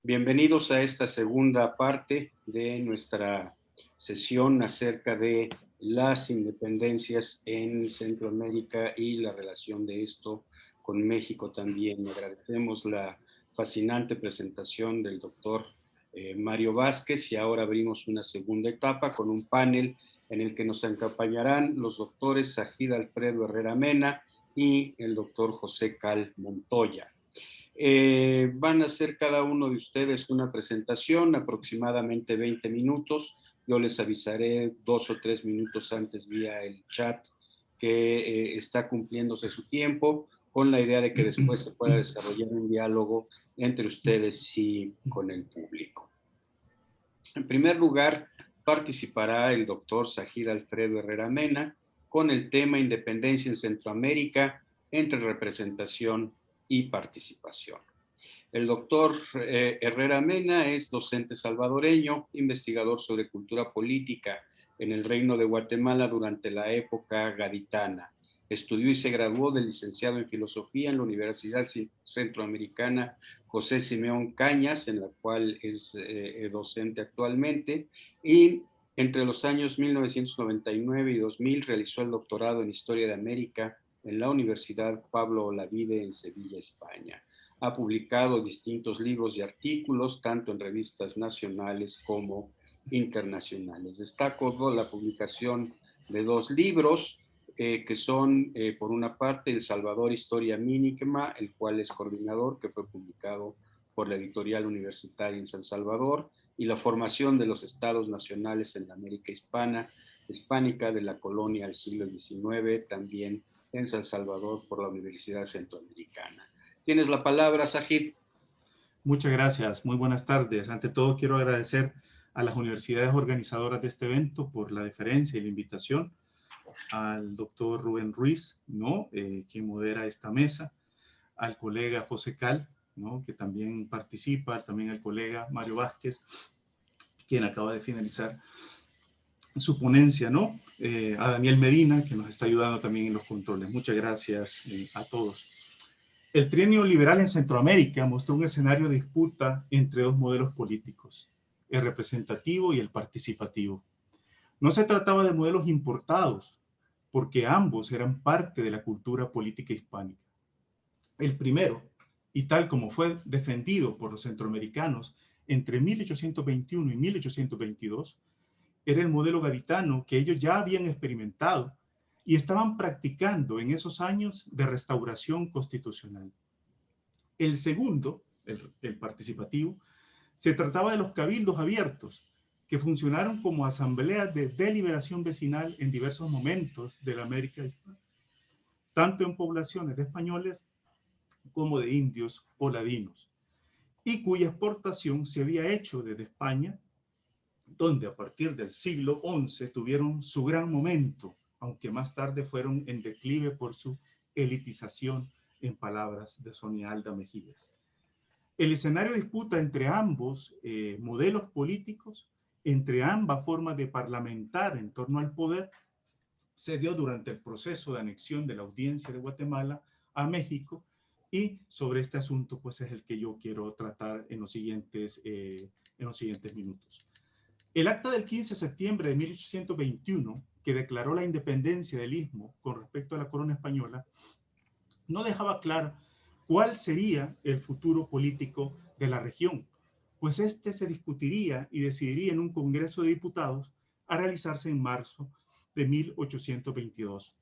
Bienvenidos a esta segunda parte de nuestra sesión acerca de las independencias en Centroamérica y la relación de esto con México también. Agradecemos la fascinante presentación del doctor Mario Vázquez y ahora abrimos una segunda etapa con un panel en el que nos acompañarán los doctores Sajid Alfredo Herrera Mena y el doctor José Cal Montoya. Van a hacer cada uno de ustedes una presentación, aproximadamente 20 minutos. Yo les avisaré 2 o 3 minutos antes vía el chat que está cumpliéndose su tiempo, con la idea de que después se pueda desarrollar un diálogo entre ustedes y con el público. En primer lugar, participará el doctor Sajid Alfredo Herrera Mena con el tema Independencia en Centroamérica entre representación y participación. El doctor Herrera Mena es docente salvadoreño, investigador sobre cultura política en el Reino de Guatemala durante la época gaditana. Estudió y se graduó de licenciado en filosofía en la Universidad Centroamericana José Simeón Cañas, en la cual es docente actualmente, y entre los años 1999 y 2000 realizó el doctorado en Historia de América en la Universidad Pablo Olavide en Sevilla, España. Ha publicado distintos libros y artículos, tanto en revistas nacionales como internacionales. Destaco la publicación de 2 libros, que son, por una parte, El Salvador, Historia Mínima, el cual es coordinador, que fue publicado por la editorial universitaria en San Salvador, y La formación de los estados nacionales en la América hispánica de la colonia al siglo XIX, también en San Salvador por la Universidad Centroamericana. Tienes la palabra, Sajid. Muchas gracias, muy buenas tardes. Ante todo quiero agradecer a las universidades organizadoras de este evento por la deferencia y la invitación, al doctor Rubén Ruiz, ¿no? Quien modera esta mesa, al colega José Cal, ¿no? Que también participa, también al colega Mario Vázquez, quien acaba de finalizar su ponencia, ¿no? A Daniel Medina, que nos está ayudando también en los controles. Muchas gracias a todos. El trienio liberal en Centroamérica mostró un escenario de disputa entre 2 modelos políticos, el representativo y el participativo. No se trataba de modelos importados, porque ambos eran parte de la cultura política hispánica. El primero, y tal como fue defendido por los centroamericanos entre 1821 y 1822, era el modelo gaditano que ellos ya habían experimentado y estaban practicando en esos años de restauración constitucional. El segundo, el participativo, se trataba de los cabildos abiertos, que funcionaron como asambleas de deliberación vecinal en diversos momentos de la América hispana, tanto en poblaciones de españoles como de indios o ladinos, y cuya exportación se había hecho desde España, donde a partir del siglo XI tuvieron su gran momento, aunque más tarde fueron en declive por su elitización, en palabras de Sonia Alda Mejías. El escenario de disputa entre ambos modelos políticos, entre ambas formas de parlamentar en torno al poder, se dio durante el proceso de anexión de la Audiencia de Guatemala a México, y sobre este asunto pues es el que yo quiero tratar en los siguientes minutos. El acta del 15 de septiembre de 1821, que declaró la independencia del Istmo con respecto a la corona española, no dejaba claro cuál sería el futuro político de la región, pues este se discutiría y decidiría en un Congreso de Diputados a realizarse en marzo de 1822.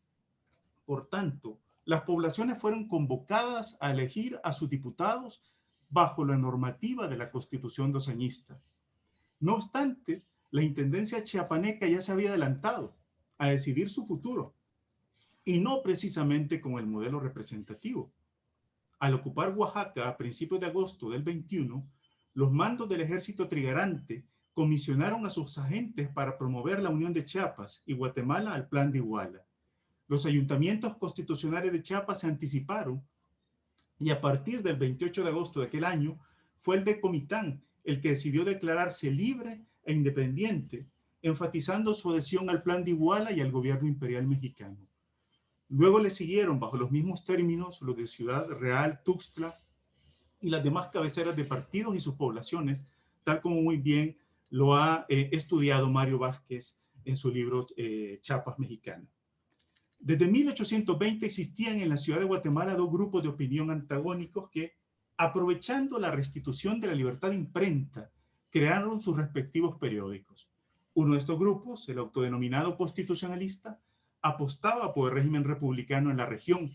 Por tanto, las poblaciones fueron convocadas a elegir a sus diputados bajo la normativa de la Constitución doceñista. No obstante, la intendencia chiapaneca ya se había adelantado a decidir su futuro, y no precisamente con el modelo representativo. Al ocupar Oaxaca a principios de agosto del 21, los mandos del ejército trigarante comisionaron a sus agentes para promover la unión de Chiapas y Guatemala al Plan de Iguala. Los ayuntamientos constitucionales de Chiapas se anticiparon, y a partir del 28 de agosto de aquel año fue el de Comitán el que decidió declararse libre e independiente, enfatizando su adhesión al Plan de Iguala y al gobierno imperial mexicano. Luego le siguieron, bajo los mismos términos, los de Ciudad Real, Tuxtla y las demás cabeceras de partidos y sus poblaciones, tal como muy bien lo ha estudiado Mario Vázquez en su libro Chiapas Mexicana. Desde 1820 existían en la ciudad de Guatemala dos grupos de opinión antagónicos que, aprovechando la restitución de la libertad de imprenta, crearon sus respectivos periódicos. Uno de estos grupos, el autodenominado constitucionalista, apostaba por el régimen republicano en la región,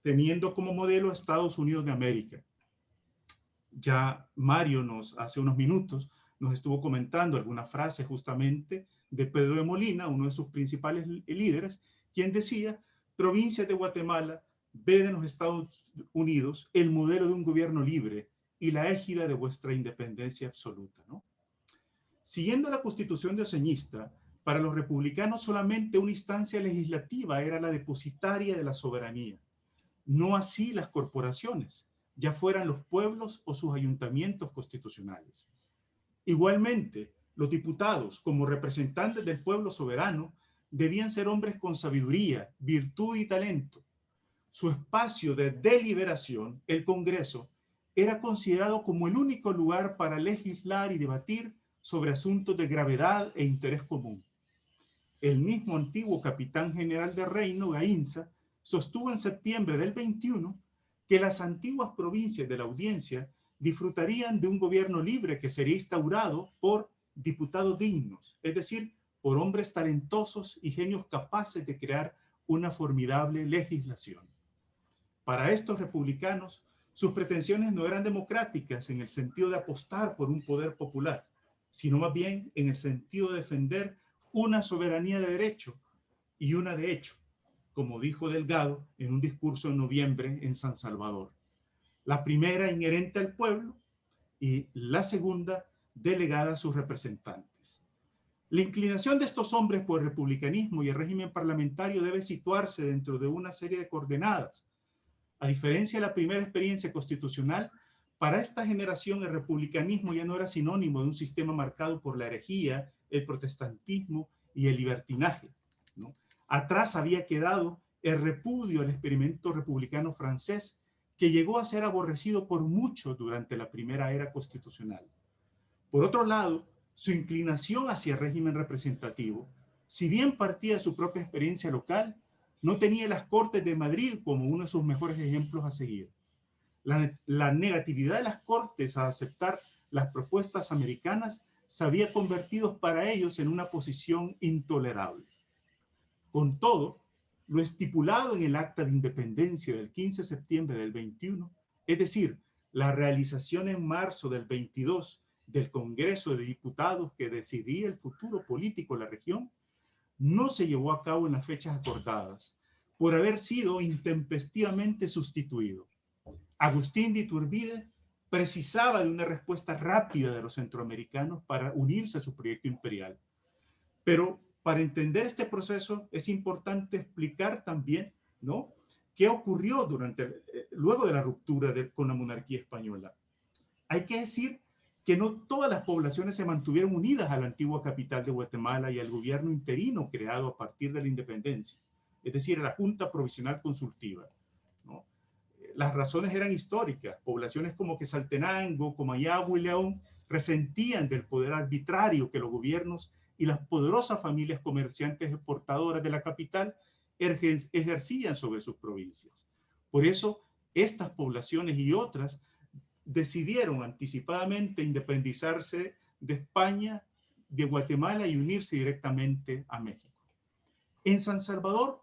teniendo como modelo a Estados Unidos de América. Ya Mario hace unos minutos nos estuvo comentando alguna frase justamente de Pedro de Molina, uno de sus principales líderes, quien decía: provincias de Guatemala, ved en los Estados Unidos el modelo de un gobierno libre y la égida de vuestra independencia absoluta, ¿no? Siguiendo la Constitución de Oceñista, para los republicanos solamente una instancia legislativa era la depositaria de la soberanía, no así las corporaciones, ya fueran los pueblos o sus ayuntamientos constitucionales. Igualmente, los diputados, como representantes del pueblo soberano, debían ser hombres con sabiduría, virtud y talento. Su espacio de deliberación, el Congreso, era considerado como el único lugar para legislar y debatir sobre asuntos de gravedad e interés común. El mismo antiguo capitán general de Reino, Gainza, sostuvo en septiembre del 21 que las antiguas provincias de la audiencia disfrutarían de un gobierno libre que sería instaurado por diputados dignos, es decir, por hombres talentosos y genios capaces de crear una formidable legislación. Para estos republicanos, sus pretensiones no eran democráticas en el sentido de apostar por un poder popular, sino más bien en el sentido de defender una soberanía de derecho y una de hecho, como dijo Delgado en un discurso en noviembre en San Salvador. La primera inherente al pueblo y la segunda delegada a sus representantes. La inclinación de estos hombres por el republicanismo y el régimen parlamentario debe situarse dentro de una serie de coordenadas. A diferencia de la primera experiencia constitucional, para esta generación el republicanismo ya no era sinónimo de un sistema marcado por la herejía, el protestantismo y el libertinaje, ¿no? Atrás había quedado el repudio al experimento republicano francés, que llegó a ser aborrecido por muchos durante la primera era constitucional. Por otro lado, su inclinación hacia el régimen representativo, si bien partía de su propia experiencia local, no tenía las Cortes de Madrid como uno de sus mejores ejemplos a seguir. La negatividad de las Cortes a aceptar las propuestas americanas se había convertido para ellos en una posición intolerable. Con todo, lo estipulado en el Acta de Independencia del 15 de septiembre del 21, es decir, la realización en marzo del 22 del Congreso de Diputados que decidía el futuro político de la región, no se llevó a cabo en las fechas acordadas, por haber sido intempestivamente sustituido. Agustín de Iturbide precisaba de una respuesta rápida de los centroamericanos para unirse a su proyecto imperial. Pero para entender este proceso es importante explicar también, ¿no?, qué ocurrió luego de la ruptura con la monarquía española. Hay que decir que no todas las poblaciones se mantuvieron unidas a la antigua capital de Guatemala y al gobierno interino creado a partir de la independencia, es decir, a la Junta Provisional Consultiva, ¿no? Las razones eran históricas. Poblaciones como Quetzaltenango, Comayagua y León resentían del poder arbitrario que los gobiernos y las poderosas familias comerciantes exportadoras de la capital ejercían sobre sus provincias. Por eso, estas poblaciones y otras decidieron anticipadamente independizarse de España, de Guatemala y unirse directamente a México. En San Salvador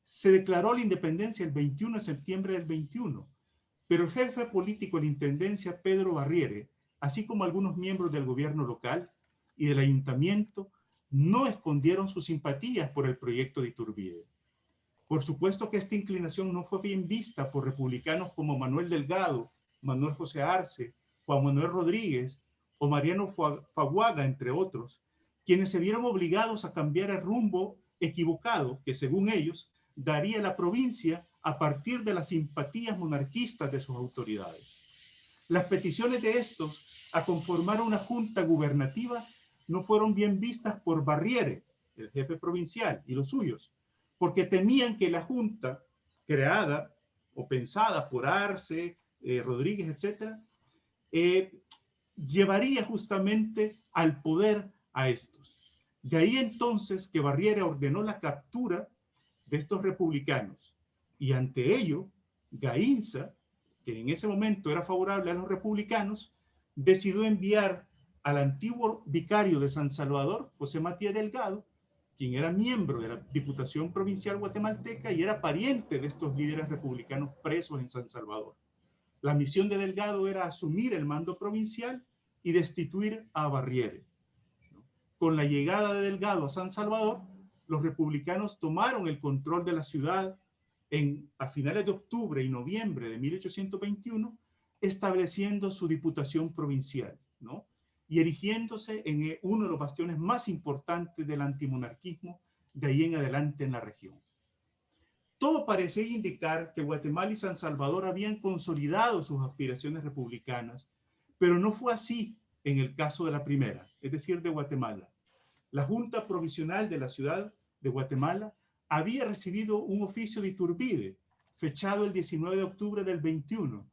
se declaró la independencia el 21 de septiembre del 21, pero el jefe político de la intendencia, Pedro Barriere, así como algunos miembros del gobierno local y del ayuntamiento, no escondieron sus simpatías por el proyecto de Iturbide. Por supuesto que esta inclinación no fue bien vista por republicanos como Manuel Delgado, Manuel José Arce, Juan Manuel Rodríguez o Mariano Faguaga, entre otros, quienes se vieron obligados a cambiar el rumbo equivocado que, según ellos, daría la provincia a partir de las simpatías monarquistas de sus autoridades. Las peticiones de estos a conformar una junta gubernativa no fueron bien vistas por Barriere, el jefe provincial, y los suyos, porque temían que la junta creada o pensada por Arce, Rodríguez, etcétera, llevaría justamente al poder a estos. De ahí entonces que Barriera ordenó la captura de estos republicanos, y ante ello Gaínza, que en ese momento era favorable a los republicanos, decidió enviar al antiguo vicario de San Salvador, José Matías Delgado, quien era miembro de la Diputación Provincial Guatemalteca y era pariente de estos líderes republicanos presos en San Salvador. La misión de Delgado era asumir el mando provincial y destituir a Barriere. Con la llegada de Delgado a San Salvador, los republicanos tomaron el control de la ciudad a finales de octubre y noviembre de 1821, estableciendo su diputación provincial, ¿no? Y erigiéndose en uno de los bastiones más importantes del antimonarquismo de ahí en adelante en la región. Todo parecía indicar que Guatemala y San Salvador habían consolidado sus aspiraciones republicanas, pero no fue así en el caso de la primera, es decir, de Guatemala. La Junta Provisional de la Ciudad de Guatemala había recibido un oficio de Iturbide, fechado el 19 de octubre del 21,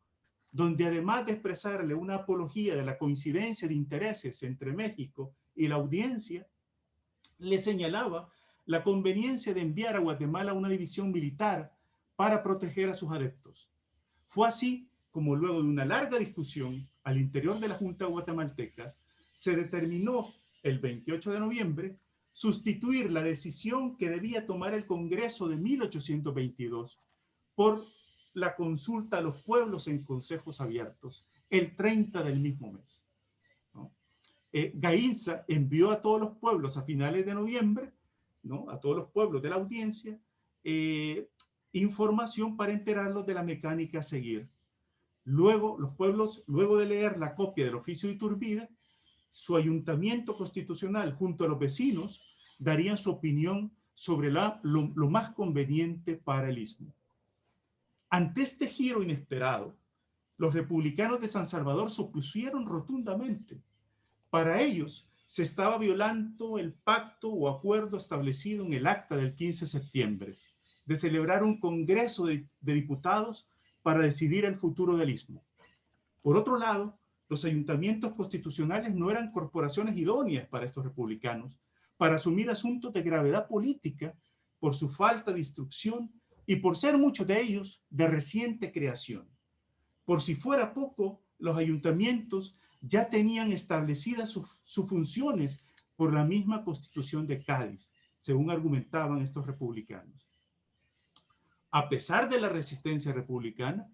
donde además de expresarle una apología de la coincidencia de intereses entre México y la audiencia, le señalaba la conveniencia de enviar a Guatemala una división militar para proteger a sus adeptos. Fue así como luego de una larga discusión al interior de la Junta guatemalteca, se determinó el 28 de noviembre sustituir la decisión que debía tomar el Congreso de 1822 por la consulta a los pueblos en consejos abiertos el 30 del mismo mes, ¿no? Gaínza envió a todos los pueblos a finales de noviembre, ¿no?, a todos los pueblos de la audiencia, información para enterarlos de la mecánica a seguir. Luego, los pueblos, luego de leer la copia del oficio de Iturbide, su ayuntamiento constitucional junto a los vecinos darían su opinión sobre lo más conveniente para el istmo. Ante este giro inesperado, los republicanos de San Salvador se opusieron rotundamente. Para ellos, se estaba violando el pacto o acuerdo establecido en el acta del 15 de septiembre de celebrar un congreso de diputados para decidir el futuro del istmo. Por otro lado, los ayuntamientos constitucionales no eran corporaciones idóneas para estos republicanos para asumir asuntos de gravedad política por su falta de instrucción y por ser muchos de ellos de reciente creación. Por si fuera poco, los ayuntamientos ya tenían establecidas sus funciones por la misma Constitución de Cádiz, según argumentaban estos republicanos. A pesar de la resistencia republicana,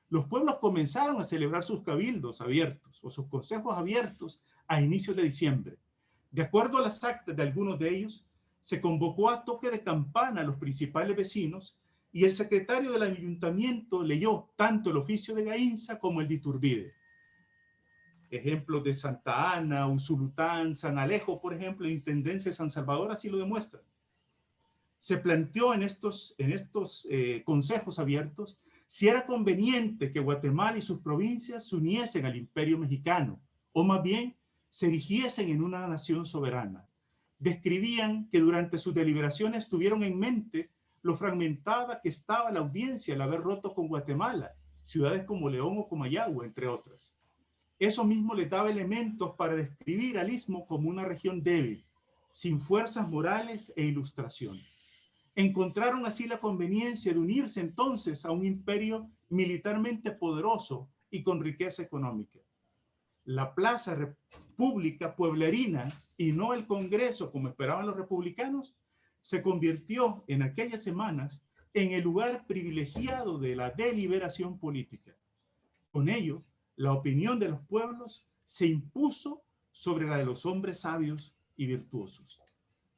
los pueblos comenzaron a celebrar sus cabildos abiertos o sus consejos abiertos a inicios de diciembre. De acuerdo a las actas de algunos de ellos, se convocó a toque de campana a los principales vecinos y el secretario del ayuntamiento leyó tanto el oficio de Gaínza como el de Iturbide. Ejemplos de Santa Ana, Usulután, San Alejo, por ejemplo, la Intendencia de San Salvador así lo demuestran. Se planteó en estos consejos abiertos si era conveniente que Guatemala y sus provincias se uniesen al Imperio Mexicano, o más bien se erigiesen en una nación soberana. Describían que durante sus deliberaciones tuvieron en mente lo fragmentada que estaba la audiencia al haber roto con Guatemala, ciudades como León o Comayagua, entre otras. Eso mismo les daba elementos para describir al istmo como una región débil, sin fuerzas morales e ilustración. Encontraron así la conveniencia de unirse entonces a un imperio militarmente poderoso y con riqueza económica. La plaza pública pueblerina y no el Congreso, como esperaban los republicanos, se convirtió en aquellas semanas en el lugar privilegiado de la deliberación política. Con ello, la opinión de los pueblos se impuso sobre la de los hombres sabios y virtuosos.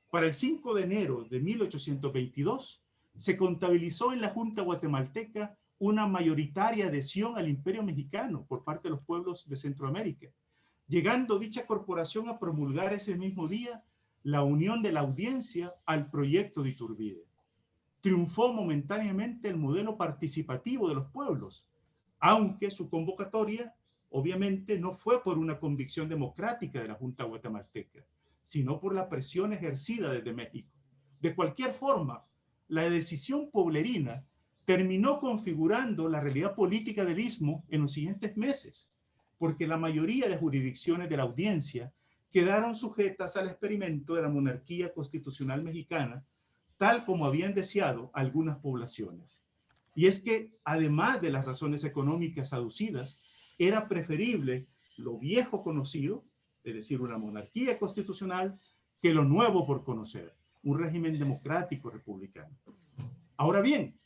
Para el 5 de enero de 1822, se contabilizó en la Junta guatemalteca una mayoritaria adhesión al Imperio Mexicano por parte de los pueblos de Centroamérica, llegando dicha corporación a promulgar ese mismo día la unión de la audiencia al proyecto de Iturbide. Triunfó momentáneamente el modelo participativo de los pueblos, aunque su convocatoria obviamente no fue por una convicción democrática de la Junta guatemalteca, sino por la presión ejercida desde México. De cualquier forma, la decisión pueblerina terminó configurando la realidad política del Istmo en los siguientes meses, porque la mayoría de jurisdicciones de la audiencia quedaron sujetas al experimento de la monarquía constitucional mexicana, tal como habían deseado algunas poblaciones. Y es que, además de las razones económicas aducidas, era preferible lo viejo conocido, es decir, una monarquía constitucional, que lo nuevo por conocer, un régimen democrático republicano. Ahora bien,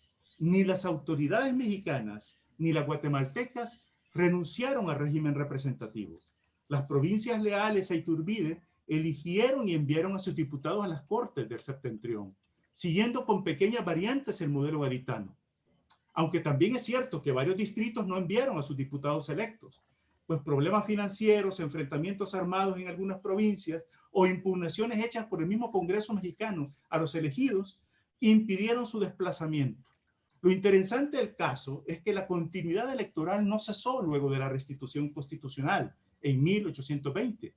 ni las autoridades mexicanas ni las guatemaltecas renunciaron al régimen representativo. Las provincias leales a Iturbide eligieron y enviaron a sus diputados a las Cortes del Septentrión, siguiendo con pequeñas variantes el modelo gaditano. Aunque también es cierto que varios distritos no enviaron a sus diputados electos, pues problemas financieros, enfrentamientos armados en algunas provincias o impugnaciones hechas por el mismo Congreso mexicano a los elegidos impidieron su desplazamiento. Lo interesante del caso es que la continuidad electoral no cesó luego de la restitución constitucional en 1820.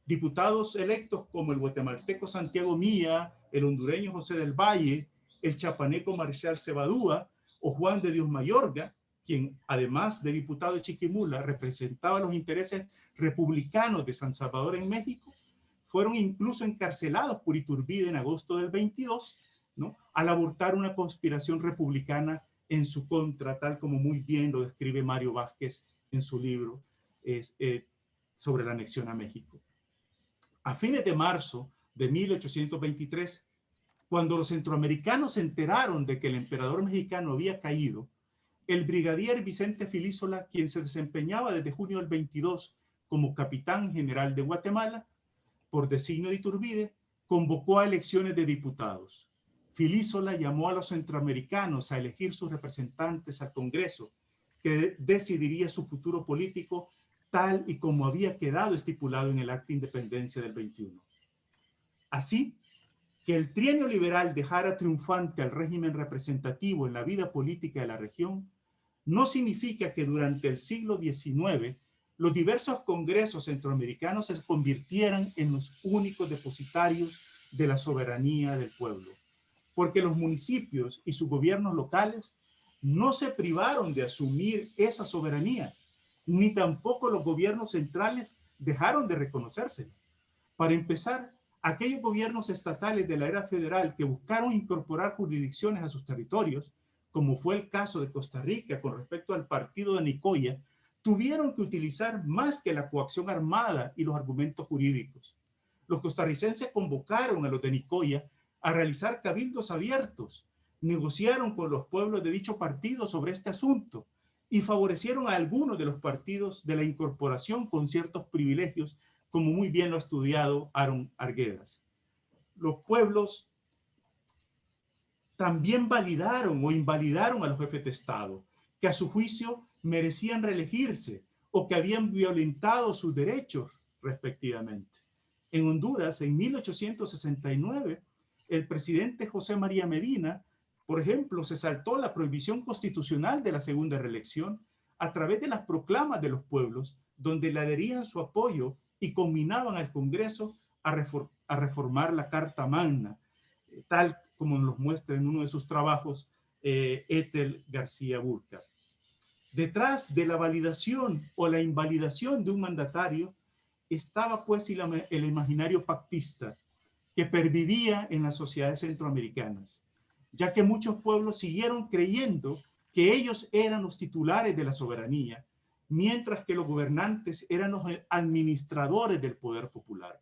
Diputados electos como el guatemalteco Santiago Mía, el hondureño José del Valle, el chapaneco Marcial Cebadúa o Juan de Dios Mayorga, quien además de diputado de Chiquimula representaba los intereses republicanos de San Salvador en México, fueron incluso encarcelados por Iturbide en agosto del 22, ¿no?, al abortar una conspiración republicana en su contra, tal como muy bien lo describe Mario Vázquez en su libro sobre la anexión a México. A fines de marzo de 1823, cuando los centroamericanos se enteraron de que el emperador mexicano había caído, el brigadier Vicente Filísola, quien se desempeñaba desde junio del 22 como capitán general de Guatemala, por designio de Iturbide, convocó a elecciones de diputados. Filísola llamó a los centroamericanos a elegir sus representantes al Congreso, que decidiría su futuro político tal y como había quedado estipulado en el Acta de Independencia del 21. Así, que el trienio liberal dejara triunfante al régimen representativo en la vida política de la región, no significa que durante el siglo XIX los diversos congresos centroamericanos se convirtieran en los únicos depositarios de la soberanía del pueblo, porque los municipios y sus gobiernos locales no se privaron de asumir esa soberanía, ni tampoco los gobiernos centrales dejaron de reconocérsela. Para empezar, aquellos gobiernos estatales de la era federal que buscaron incorporar jurisdicciones a sus territorios, como fue el caso de Costa Rica con respecto al partido de Nicoya, tuvieron que utilizar más que la coacción armada y los argumentos jurídicos. Los costarricenses convocaron a los de Nicoya a realizar cabildos abiertos, negociaron con los pueblos de dicho partido sobre este asunto y favorecieron a algunos de los partidos de la incorporación con ciertos privilegios, como muy bien lo ha estudiado Aaron Arguedas. Los pueblos también validaron o invalidaron a los jefes de Estado, que a su juicio merecían reelegirse o que habían violentado sus derechos respectivamente. En Honduras, en 1869, el presidente José María Medina, por ejemplo, se saltó la prohibición constitucional de la segunda reelección a través de las proclamas de los pueblos, donde le adherían su apoyo y combinaban al Congreso a reformar la Carta Magna, tal como nos muestra en uno de sus trabajos Ethel García Burca. Detrás de la validación o la invalidación de un mandatario estaba pues el imaginario pactista que pervivía en las sociedades centroamericanas, ya que muchos pueblos siguieron creyendo que ellos eran los titulares de la soberanía, mientras que los gobernantes eran los administradores del poder popular.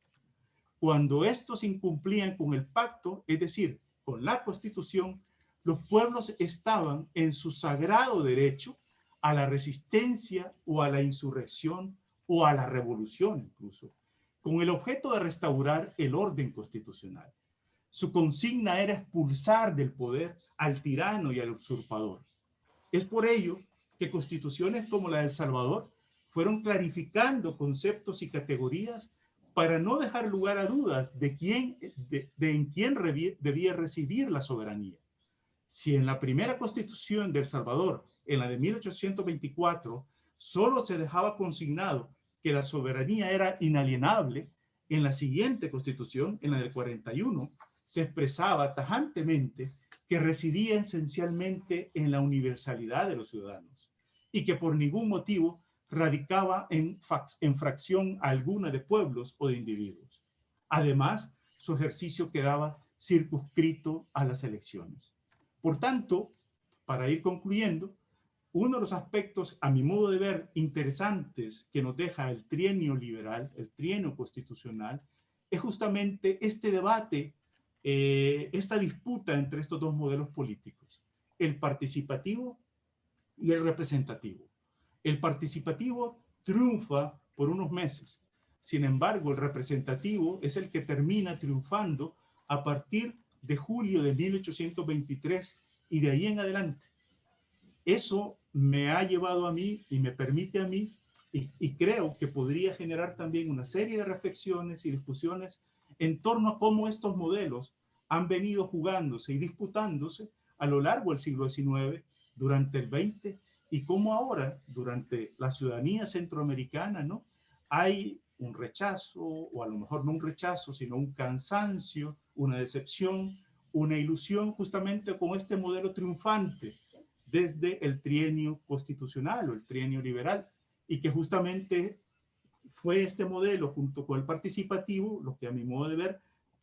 Cuando estos incumplían con el pacto, es decir, con la Constitución, los pueblos estaban en su sagrado derecho a la resistencia o a la insurrección o a la revolución incluso, con el objeto de restaurar el orden constitucional. Su consigna era expulsar del poder al tirano y al usurpador. Es por ello que constituciones como la de El Salvador fueron clarificando conceptos y categorías para no dejar lugar a dudas de en quién debía residir la soberanía. Si en la primera constitución de El Salvador, en la de 1824, solo se dejaba consignado que la soberanía era inalienable, en la siguiente constitución, en la del 41, se expresaba tajantemente que residía esencialmente en la universalidad de los ciudadanos y que por ningún motivo radicaba en fracción alguna de pueblos o de individuos. Además, su ejercicio quedaba circunscrito a las elecciones. Por tanto, para ir concluyendo, uno de los aspectos, a mi modo de ver, interesantes que nos deja el trienio liberal, el trienio constitucional, es justamente este debate, esta disputa entre estos dos modelos políticos, el participativo y el representativo. El participativo triunfa por unos meses. Sin embargo, el representativo es el que termina triunfando a partir de julio de 1823 y de ahí en adelante. Eso me ha llevado a mí y me permite a mí, y creo que podría generar también una serie de reflexiones y discusiones en torno a cómo estos modelos han venido jugándose y disputándose a lo largo del siglo XIX, durante el XX, y cómo ahora, durante la ciudadanía centroamericana, ¿no?, hay un rechazo, o a lo mejor no un rechazo, sino un cansancio, una decepción, una ilusión justamente con este modelo triunfante desde el trienio constitucional o el trienio liberal, y que justamente fue este modelo junto con el participativo lo que, a mi modo de ver,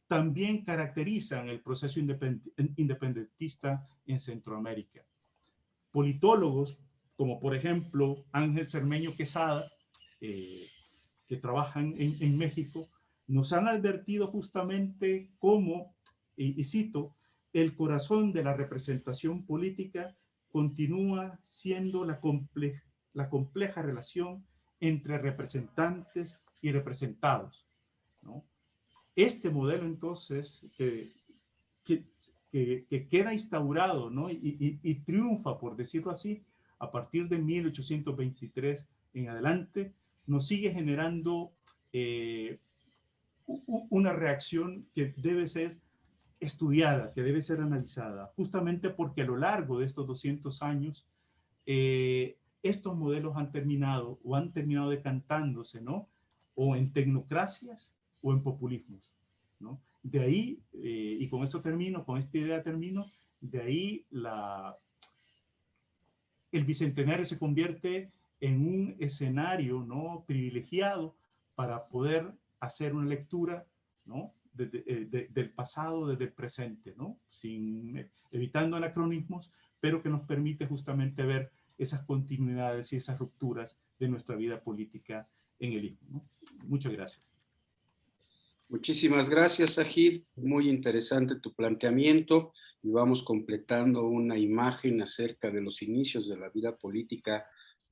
también caracterizan el proceso independentista en Centroamérica. Politólogos como por ejemplo Ángel Cermeño Quesada, que trabajan en México, nos han advertido justamente cómo, y cito, el corazón de la representación política continúa siendo la compleja relación entre representantes y representados, ¿no? Este modelo entonces que queda instaurado, ¿no?, y triunfa, por decirlo así, a partir de 1823 en adelante, nos sigue generando una reacción que debe ser estudiada, que debe ser analizada, justamente porque a lo largo de estos 200 años, estos modelos han terminado decantándose, ¿no?, o en tecnocracias o en populismos, ¿no? De ahí, y con esto termino, con esta idea termino, de ahí el Bicentenario se convierte en un escenario, ¿no?, privilegiado para poder hacer una lectura, ¿no?, del pasado, desde el presente, ¿no?, evitando anacronismos, pero que nos permite justamente ver esas continuidades y esas rupturas de nuestra vida política en el Istmo, ¿no? Muchas gracias. Muchísimas gracias, Sajid. Muy interesante tu planteamiento, y vamos completando una imagen acerca de los inicios de la vida política,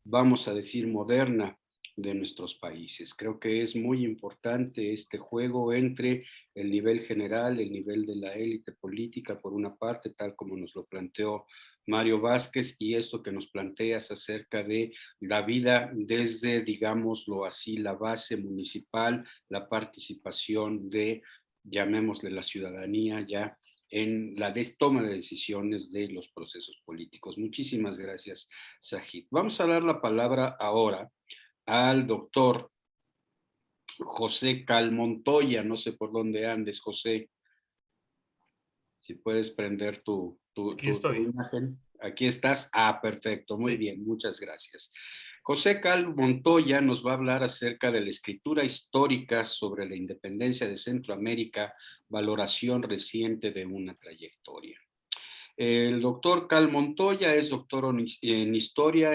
vamos a decir, moderna de nuestros países. Creo que es muy importante este juego entre el nivel general, el nivel de la élite política, por una parte, tal como nos lo planteó Mario Vázquez, y esto que nos planteas acerca de la vida desde, digámoslo así, la base municipal, la participación de, llamémosle, la ciudadanía ya en la toma de decisiones de los procesos políticos. Muchísimas gracias, Sajid. Vamos a dar la palabra ahora al doctor José Cal Montoya. No sé por dónde andes, José. Si puedes prender tu imagen. Aquí estás. Ah, perfecto. Muy bien. Muchas gracias. José Cal Montoya nos va a hablar acerca de la escritura histórica sobre la independencia de Centroamérica, valoración reciente de una trayectoria. El doctor Cal Montoya es doctor en Historia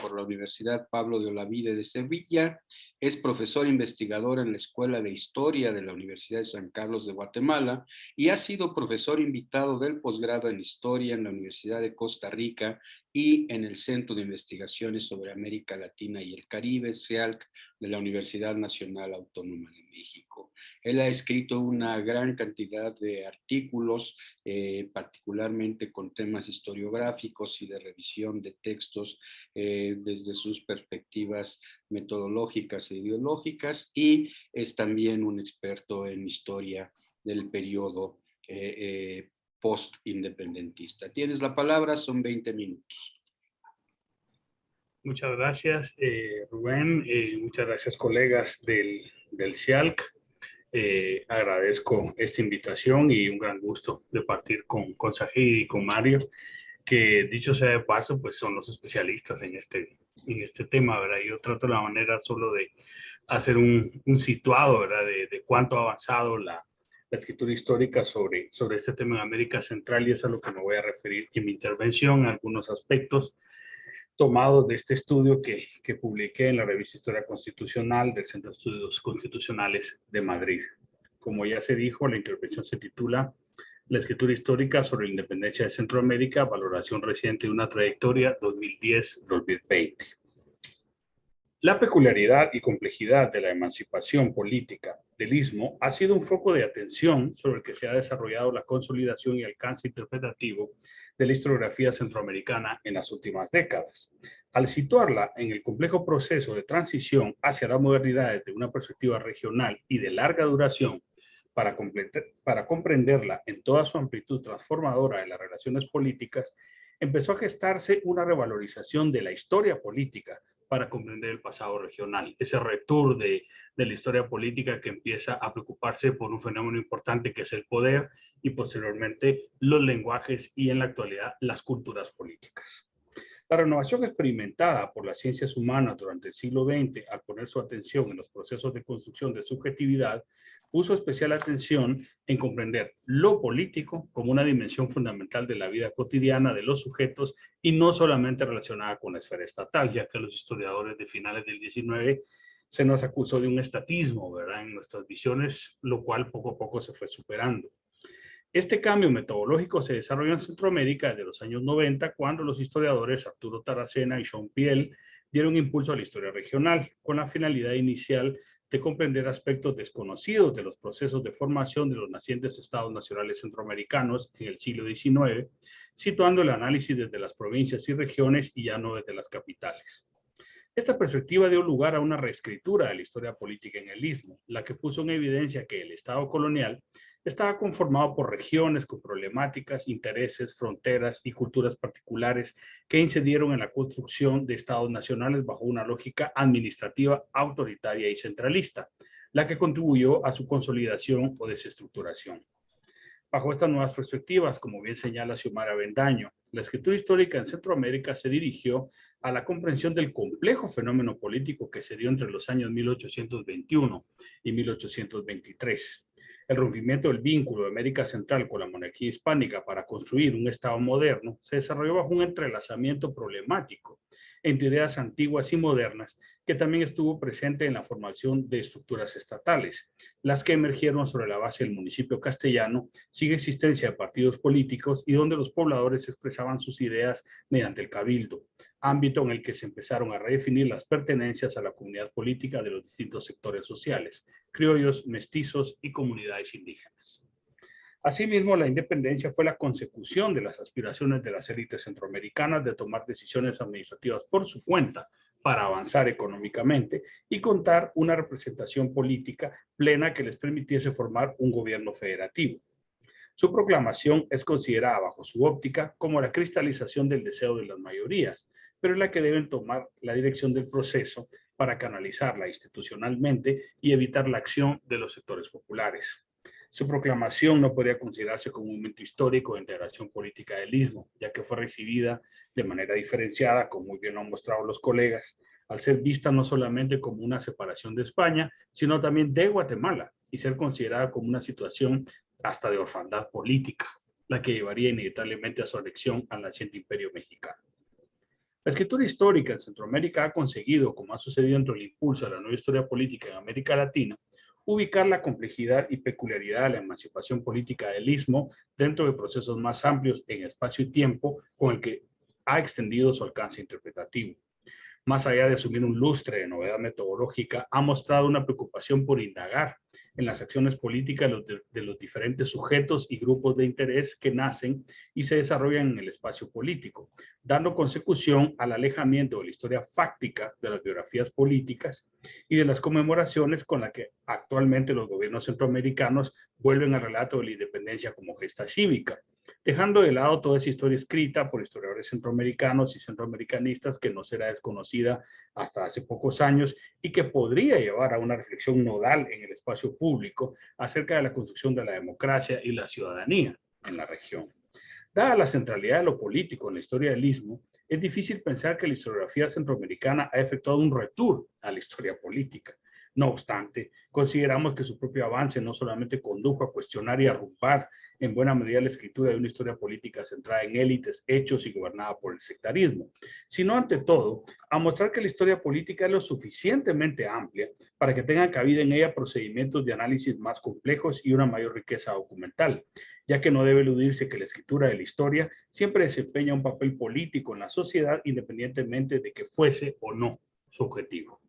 por la Universidad Pablo de Olavide de Sevilla, es profesor investigador en la Escuela de Historia de la Universidad de San Carlos de Guatemala y ha sido profesor invitado del posgrado en Historia en la Universidad de Costa Rica y en el Centro de Investigaciones sobre América Latina y el Caribe, CEALC, de la Universidad Nacional Autónoma de México. Él ha escrito una gran cantidad de artículos, particularmente con temas historiográficos y de revisión de textos desde sus perspectivas metodológicas e ideológicas, y es también un experto en historia del periodo post-independentista. Tienes la palabra, son 20 minutos. Muchas gracias, Rubén. Muchas gracias, colegas del CIALC. Agradezco esta invitación y un gran gusto de partir con Sajid y con Mario, que dicho sea de paso, pues son los especialistas en este tema, ¿verdad? Yo trato la manera solo de hacer un situado, ¿verdad? De cuánto ha avanzado la escritura histórica sobre este tema en América Central, y es a lo que me voy a referir en mi intervención, algunos aspectos tomados de este estudio que publiqué en la revista Historia Constitucional del Centro de Estudios Constitucionales de Madrid. Como ya se dijo, la intervención se titula La escritura histórica sobre la independencia de Centroamérica, valoración reciente de una trayectoria 2010-2020. La peculiaridad y complejidad de la emancipación política del Istmo ha sido un foco de atención sobre el que se ha desarrollado la consolidación y alcance interpretativo de la historiografía centroamericana en las últimas décadas. Al situarla en el complejo proceso de transición hacia la modernidad desde una perspectiva regional y de larga duración, para comprenderla en toda su amplitud transformadora de las relaciones políticas, empezó a gestarse una revalorización de la historia política para comprender el pasado regional, ese retour de la historia política que empieza a preocuparse por un fenómeno importante que es el poder y posteriormente los lenguajes y en la actualidad las culturas políticas. La renovación experimentada por las ciencias humanas durante el siglo XX al poner su atención en los procesos de construcción de subjetividad puso especial atención en comprender lo político como una dimensión fundamental de la vida cotidiana de los sujetos y no solamente relacionada con la esfera estatal, ya que a los historiadores de finales del XIX se nos acusó de un estatismo, ¿verdad?, en nuestras visiones, lo cual poco a poco se fue superando. Este cambio metodológico se desarrolló en Centroamérica desde los años 90, cuando los historiadores Arturo Taracena y Sean Piel dieron impulso a la historia regional, con la finalidad inicial de comprender aspectos desconocidos de los procesos de formación de los nacientes estados nacionales centroamericanos en el siglo XIX, situando el análisis desde las provincias y regiones y ya no desde las capitales. Esta perspectiva dio lugar a una reescritura de la historia política en el Istmo, la que puso en evidencia que el Estado colonial estaba conformado por regiones con problemáticas, intereses, fronteras y culturas particulares que incidieron en la construcción de estados nacionales bajo una lógica administrativa autoritaria y centralista, la que contribuyó a su consolidación o desestructuración. Bajo estas nuevas perspectivas, como bien señala Xiomara Avendaño, la escritura histórica en Centroamérica se dirigió a la comprensión del complejo fenómeno político que se dio entre los años 1821 y 1823. El rompimiento del vínculo de América Central con la monarquía hispánica para construir un Estado moderno se desarrolló bajo un entrelazamiento problemático entre ideas antiguas y modernas que también estuvo presente en la formación de estructuras estatales, las que emergieron sobre la base del municipio castellano, sin existencia de partidos políticos y donde los pobladores expresaban sus ideas mediante el cabildo, ámbito en el que se empezaron a redefinir las pertenencias a la comunidad política de los distintos sectores sociales, criollos, mestizos y comunidades indígenas. Asimismo, la independencia fue la consecución de las aspiraciones de las élites centroamericanas de tomar decisiones administrativas por su cuenta para avanzar económicamente y contar una representación política plena que les permitiese formar un gobierno federativo. Su proclamación es considerada bajo su óptica como la cristalización del deseo de las mayorías, pero es la que deben tomar la dirección del proceso para canalizarla institucionalmente y evitar la acción de los sectores populares. Su proclamación no podría considerarse como un momento histórico de integración política del Istmo, ya que fue recibida de manera diferenciada, como muy bien lo han mostrado los colegas, al ser vista no solamente como una separación de España, sino también de Guatemala, y ser considerada como una situación hasta de orfandad política, la que llevaría inevitablemente a su anexión al naciente imperio mexicano. La escritura histórica en Centroamérica ha conseguido, como ha sucedido entre el impulso de la nueva historia política en América Latina, ubicar la complejidad y peculiaridad de la emancipación política del Istmo dentro de procesos más amplios en espacio y tiempo con el que ha extendido su alcance interpretativo. Más allá de asumir un lustre de novedad metodológica, ha mostrado una preocupación por indagar en las acciones políticas de los diferentes sujetos y grupos de interés que nacen y se desarrollan en el espacio político, dando consecución al alejamiento de la historia fáctica de las biografías políticas y de las conmemoraciones con las que actualmente los gobiernos centroamericanos vuelven al relato de la independencia como gesta cívica, dejando de lado toda esa historia escrita por historiadores centroamericanos y centroamericanistas que no será desconocida hasta hace pocos años y que podría llevar a una reflexión nodal en el espacio público acerca de la construcción de la democracia y la ciudadanía en la región. Dada la centralidad de lo político en la historia del Istmo, es difícil pensar que la historiografía centroamericana ha efectuado un retour a la historia política. No obstante, consideramos que su propio avance no solamente condujo a cuestionar y arrumbar en buena medida la escritura de una historia política centrada en élites, hechos y gobernada por el sectarismo, sino ante todo a mostrar que la historia política es lo suficientemente amplia para que tengan cabida en ella procedimientos de análisis más complejos y una mayor riqueza documental, ya que no debe eludirse que la escritura de la historia siempre desempeña un papel político en la sociedad independientemente de que fuese o no su objetivo.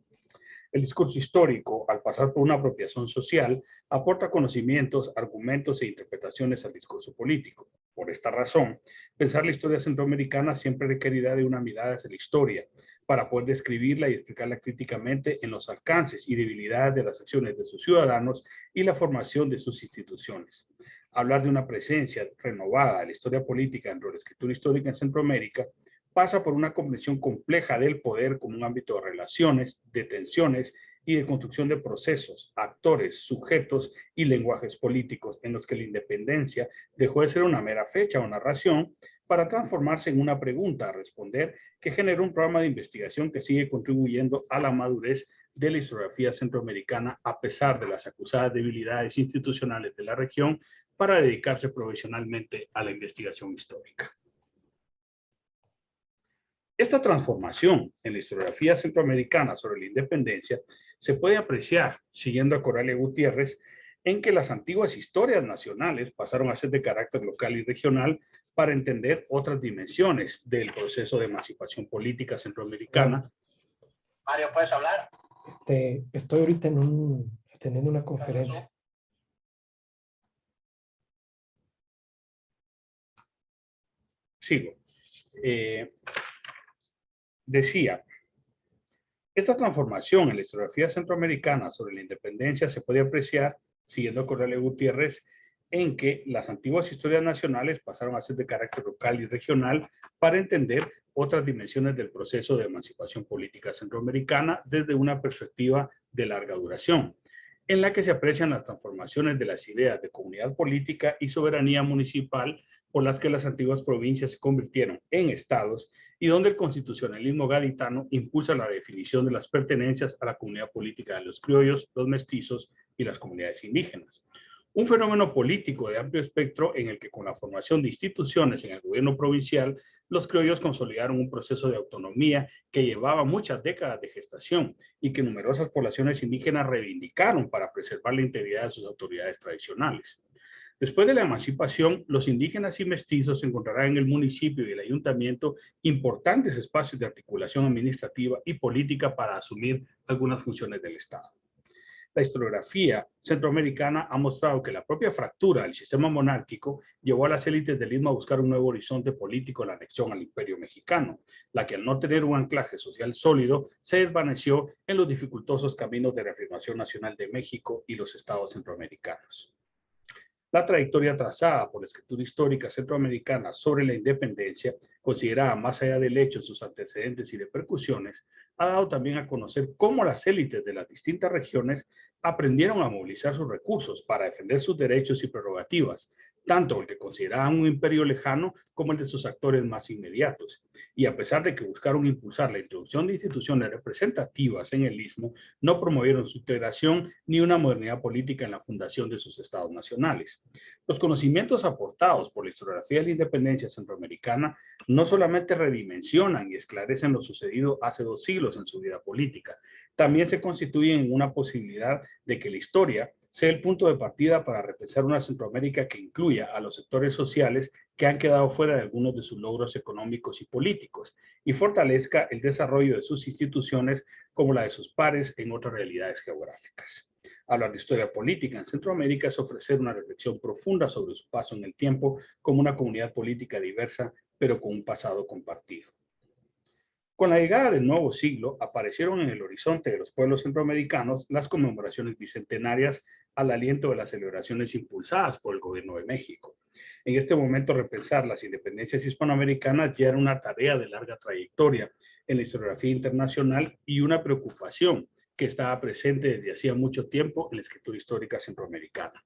El discurso histórico, al pasar por una apropiación social, aporta conocimientos, argumentos e interpretaciones al discurso político. Por esta razón, pensar la historia centroamericana siempre requerirá de una mirada hacia la historia, para poder describirla y explicarla críticamente en los alcances y debilidades de las acciones de sus ciudadanos y la formación de sus instituciones. Hablar de una presencia renovada de la historia política dentro de la escritura histórica en Centroamérica pasa por una comprensión compleja del poder como un ámbito de relaciones, de tensiones y de construcción de procesos, actores, sujetos y lenguajes políticos en los que la independencia dejó de ser una mera fecha o narración para transformarse en una pregunta a responder que genera un programa de investigación que sigue contribuyendo a la madurez de la historiografía centroamericana a pesar de las acusadas debilidades institucionales de la región para dedicarse profesionalmente a la investigación histórica. Esta transformación en la historiografía centroamericana sobre la independencia se puede apreciar, siguiendo a Coralie Gutiérrez, en que las antiguas historias nacionales pasaron a ser de carácter local y regional para entender otras dimensiones del proceso de emancipación política centroamericana. Mario, ¿puedes hablar? Estoy ahorita atendiendo una conferencia. Sigo. Decía, esta transformación en la historiografía centroamericana sobre la independencia se puede apreciar, siguiendo a Coralie Gutiérrez, en que las antiguas historias nacionales pasaron a ser de carácter local y regional para entender otras dimensiones del proceso de emancipación política centroamericana desde una perspectiva de larga duración, en la que se aprecian las transformaciones de las ideas de comunidad política y soberanía municipal por las que las antiguas provincias se convirtieron en estados y donde el constitucionalismo gaditano impulsa la definición de las pertenencias a la comunidad política de los criollos, los mestizos y las comunidades indígenas. Un fenómeno político de amplio espectro en el que con la formación de instituciones en el gobierno provincial, los criollos consolidaron un proceso de autonomía que llevaba muchas décadas de gestación y que numerosas poblaciones indígenas reivindicaron para preservar la integridad de sus autoridades tradicionales. Después de la emancipación, los indígenas y mestizos encontrarán en el municipio y el ayuntamiento importantes espacios de articulación administrativa y política para asumir algunas funciones del Estado. La historiografía centroamericana ha mostrado que la propia fractura del sistema monárquico llevó a las élites del Istmo a buscar un nuevo horizonte político en la anexión al Imperio Mexicano, la que al no tener un anclaje social sólido se desvaneció en los dificultosos caminos de reafirmación nacional de México y los estados centroamericanos. La trayectoria trazada por la escritura histórica centroamericana sobre la independencia, considerada más allá del hecho, sus antecedentes y repercusiones, ha dado también a conocer cómo las élites de las distintas regiones aprendieron a movilizar sus recursos para defender sus derechos y prerrogativas, tanto el que consideraban un imperio lejano como el de sus actores más inmediatos. Y a pesar de que buscaron impulsar la introducción de instituciones representativas en el Istmo, no promovieron su integración ni una modernidad política en la fundación de sus estados nacionales. Los conocimientos aportados por la historiografía de la independencia centroamericana no solamente redimensionan y esclarecen lo sucedido hace 2 siglos en su vida política, también se constituyen en una posibilidad de que la historia sea el punto de partida para repensar una Centroamérica que incluya a los sectores sociales que han quedado fuera de algunos de sus logros económicos y políticos y fortalezca el desarrollo de sus instituciones como la de sus pares en otras realidades geográficas. Hablar de historia política en Centroamérica es ofrecer una reflexión profunda sobre su paso en el tiempo como una comunidad política diversa, pero con un pasado compartido. Con la llegada del nuevo siglo, aparecieron en el horizonte de los pueblos centroamericanos las conmemoraciones bicentenarias al aliento de las celebraciones impulsadas por el gobierno de México. En este momento, repensar las independencias hispanoamericanas ya era una tarea de larga trayectoria en la historiografía internacional y una preocupación que estaba presente desde hacía mucho tiempo en la escritura histórica centroamericana.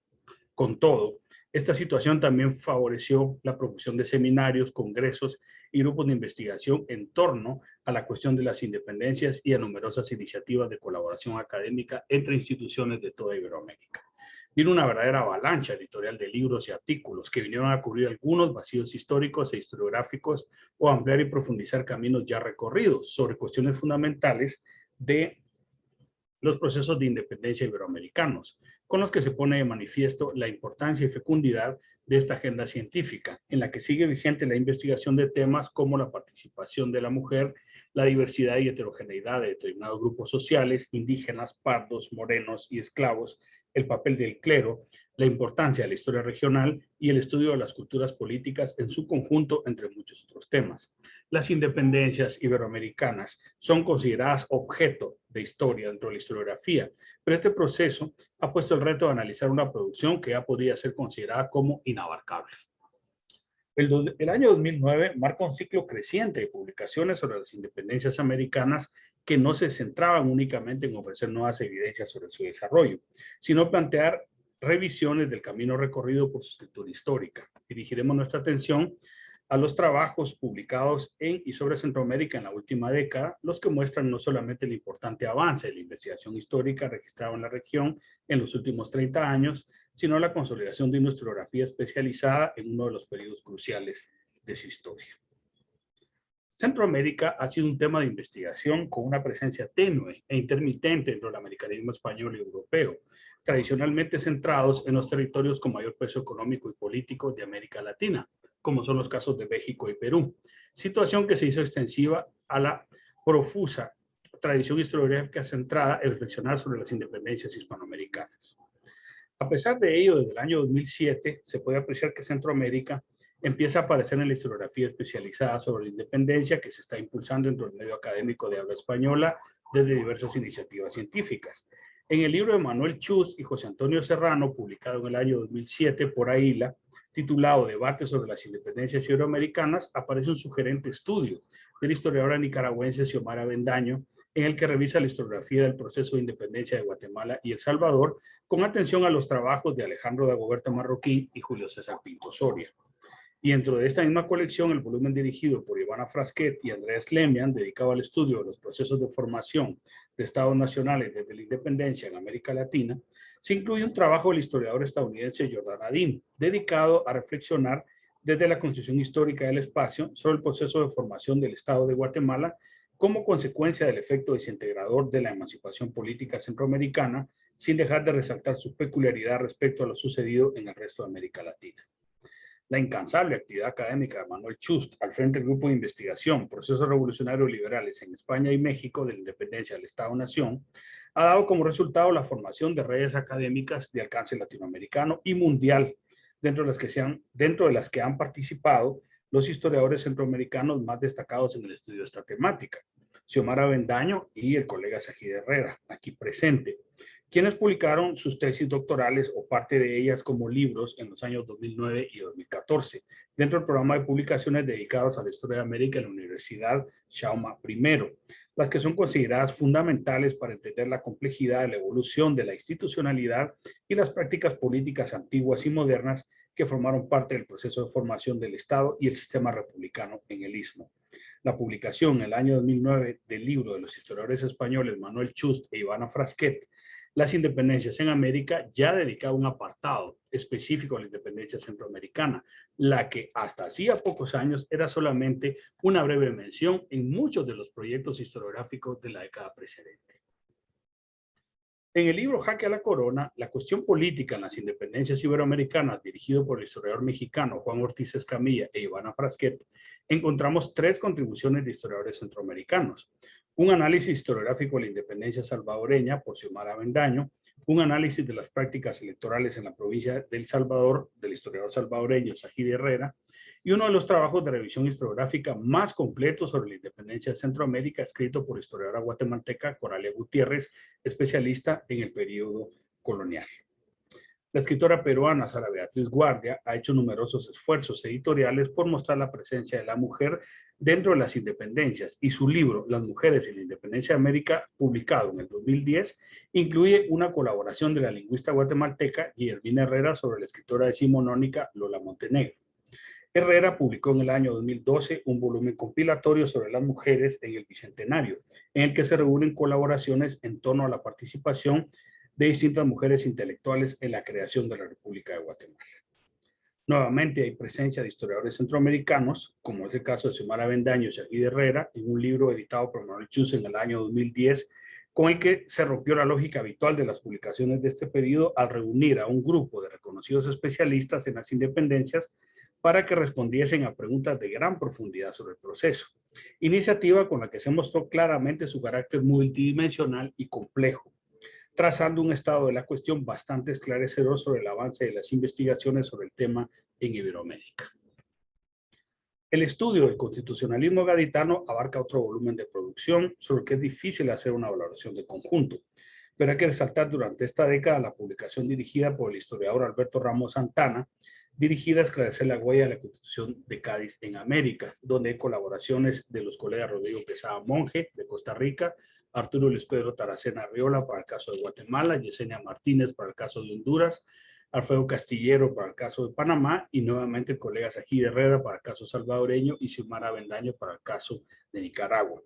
Con todo, esta situación también favoreció la promoción de seminarios, congresos y grupos de investigación en torno a la cuestión de las independencias y a numerosas iniciativas de colaboración académica entre instituciones de toda Iberoamérica. Vino una verdadera avalancha editorial de libros y artículos que vinieron a cubrir algunos vacíos históricos e historiográficos o ampliar y profundizar caminos ya recorridos sobre cuestiones fundamentales de los procesos de independencia iberoamericanos, con los que se pone de manifiesto la importancia y fecundidad de esta agenda científica, en la que sigue vigente la investigación de temas como la participación de la mujer, la diversidad y heterogeneidad de determinados grupos sociales, indígenas, pardos, morenos y esclavos, el papel del clero, la importancia de la historia regional y el estudio de las culturas políticas en su conjunto, entre muchos otros temas. Las independencias iberoamericanas son consideradas objeto de historia dentro de la historiografía, pero este proceso ha puesto el reto de analizar una producción que ya podría ser considerada como inabarcable. El año 2009 marca un ciclo creciente de publicaciones sobre las independencias americanas que no se centraban únicamente en ofrecer nuevas evidencias sobre su desarrollo, sino plantear revisiones del camino recorrido por su escritura histórica. Dirigiremos nuestra atención a los trabajos publicados en y sobre Centroamérica en la última década, los que muestran no solamente el importante avance de la investigación histórica registrado en la región en los últimos 30 años, sino la consolidación de una historiografía especializada en uno de los periodos cruciales de su historia. Centroamérica ha sido un tema de investigación con una presencia tenue e intermitente dentro del americanismo español y europeo, tradicionalmente centrados en los territorios con mayor peso económico y político de América Latina, como son los casos de México y Perú, situación que se hizo extensiva a la profusa tradición historiográfica centrada en reflexionar sobre las independencias hispanoamericanas. A pesar de ello, desde el año 2007 se puede apreciar que Centroamérica empieza a aparecer en la historiografía especializada sobre la independencia que se está impulsando dentro del medio académico de habla española desde diversas iniciativas científicas. En el libro de Manuel Chust y José Antonio Serrano, publicado en el año 2007 por AILA, titulado Debate sobre las independencias iberoamericanas, aparece un sugerente estudio de la historiadora nicaragüense Xiomara Avendaño, en el que revisa la historiografía del proceso de independencia de Guatemala y El Salvador, con atención a los trabajos de Alejandro Dagoberto Marroquín y Julio César Pinto Soria. Y dentro de esta misma colección, el volumen dirigido por Ivana Frasquet y Andrés Lemian, dedicado al estudio de los procesos de formación de estados nacionales desde la independencia en América Latina, se incluye un trabajo del historiador estadounidense Jordan Adin, dedicado a reflexionar desde la construcción histórica del espacio sobre el proceso de formación del Estado de Guatemala como consecuencia del efecto desintegrador de la emancipación política centroamericana, sin dejar de resaltar su peculiaridad respecto a lo sucedido en el resto de América Latina. La incansable actividad académica de Manuel Chust al frente del Grupo de Investigación Procesos Revolucionarios Liberales en España y México de la independencia del Estado-Nación ha dado como resultado la formación de redes académicas de alcance latinoamericano y mundial, dentro de las que han participado los historiadores centroamericanos más destacados en el estudio de esta temática, Xiomara Avendaño y el colega Sajid Herrera, aquí presente, quienes publicaron sus tesis doctorales o parte de ellas como libros en los años 2009 y 2014, dentro del programa de publicaciones dedicados a la historia de América en la Universidad Xiaoma I, las que son consideradas fundamentales para entender la complejidad de la evolución de la institucionalidad y las prácticas políticas antiguas y modernas que formaron parte del proceso de formación del Estado y el sistema republicano en el Istmo. La publicación en el año 2009 del libro de los historiadores españoles Manuel Chust e Ivana Frasquet, Las independencias en América, ya dedicaba un apartado específico a la independencia centroamericana, la que hasta hacía pocos años era solamente una breve mención en muchos de los proyectos historiográficos de la década precedente. En el libro Jaque a la Corona, la cuestión política en las independencias iberoamericanas, dirigido por el historiador mexicano Juan Ortiz Escamilla e Ivana Frasquet, encontramos 3 contribuciones de historiadores centroamericanos. Un análisis historiográfico de la independencia salvadoreña por Xiomara Avendaño, un análisis de las prácticas electorales en la provincia del Salvador, del historiador salvadoreño Sajid Herrera, y uno de los trabajos de revisión historiográfica más completos sobre la independencia de Centroamérica, escrito por la historiadora guatemalteca Coralia Gutiérrez, especialista en el periodo colonial. La escritora peruana Sara Beatriz Guardia ha hecho numerosos esfuerzos editoriales por mostrar la presencia de la mujer dentro de las independencias, y su libro Las mujeres en la independencia de América, publicado en el 2010, incluye una colaboración de la lingüista guatemalteca Guillermina Herrera sobre la escritora decimonónica Lola Montenegro. Herrera publicó en el año 2012 un volumen compilatorio sobre las mujeres en el Bicentenario, en el que se reúnen colaboraciones en torno a la participación de distintas mujeres intelectuales en la creación de la República de Guatemala. Nuevamente hay presencia de historiadores centroamericanos, como es el caso de Xiomara Avendaño y Shahid Herrera, en un libro editado por Manuel Chus en el año 2010, con el que se rompió la lógica habitual de las publicaciones de este periodo al reunir a un grupo de reconocidos especialistas en las independencias para que respondiesen a preguntas de gran profundidad sobre el proceso. Iniciativa con la que se mostró claramente su carácter multidimensional y complejo, trazando un estado de la cuestión bastante esclarecedor sobre el avance de las investigaciones sobre el tema en Iberoamérica. El estudio del constitucionalismo gaditano abarca otro volumen de producción sobre el que es difícil hacer una valoración de conjunto, pero hay que resaltar durante esta década la publicación dirigida por el historiador Alberto Ramos Santana, dirigida a esclarecer la huella de la Constitución de Cádiz en América, donde hay colaboraciones de los colegas Rodrigo Quesada Monge, de Costa Rica, Arturo Luis Pedro Taracena Arriola para el caso de Guatemala, Yesenia Martínez para el caso de Honduras, Alfredo Castillero para el caso de Panamá, y nuevamente el colega Shahid Herrera para el caso salvadoreño y Xiomara Avendaño para el caso de Nicaragua.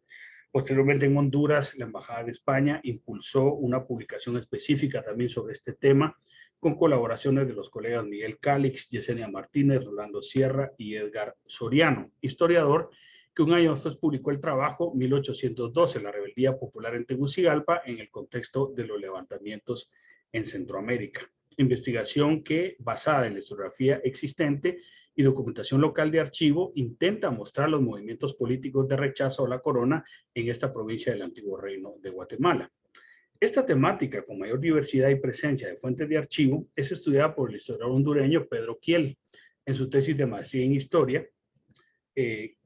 Posteriormente en Honduras, la Embajada de España impulsó una publicación específica también sobre este tema, con colaboraciones de los colegas Miguel Cálix, Yesenia Martínez, Rolando Sierra y Edgar Soriano, historiador que un año después publicó el trabajo 1812, la rebeldía popular en Tegucigalpa en el contexto de los levantamientos en Centroamérica. Investigación que, basada en la historiografía existente y documentación local de archivo, intenta mostrar los movimientos políticos de rechazo a la corona en esta provincia del antiguo reino de Guatemala. Esta temática, con mayor diversidad y presencia de fuentes de archivo, es estudiada por el historiador hondureño Pedro Kiel en su tesis de maestría en historia, que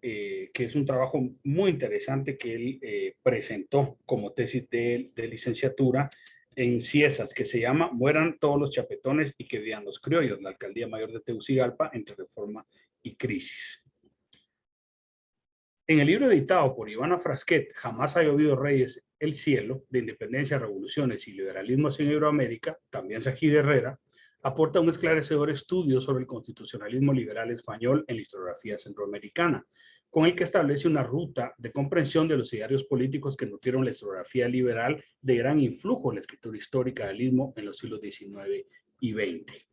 es un trabajo muy interesante que él presentó como tesis de licenciatura en Ciesas, que se llama Mueran todos los chapetones y que vivan los criollos, la alcaldía mayor de Tegucigalpa entre reforma y crisis. En el libro editado por Ivana Frasquet, Jamás ha llovido reyes el cielo, de independencia, revoluciones y liberalismos en Iberoamérica, también Shahid Herrera aporta un esclarecedor estudio sobre el constitucionalismo liberal español en la historiografía centroamericana, con el que establece una ruta de comprensión de los idearios políticos que nutrieron la historiografía liberal de gran influjo en la escritura histórica del istmo en los siglos XIX y XX.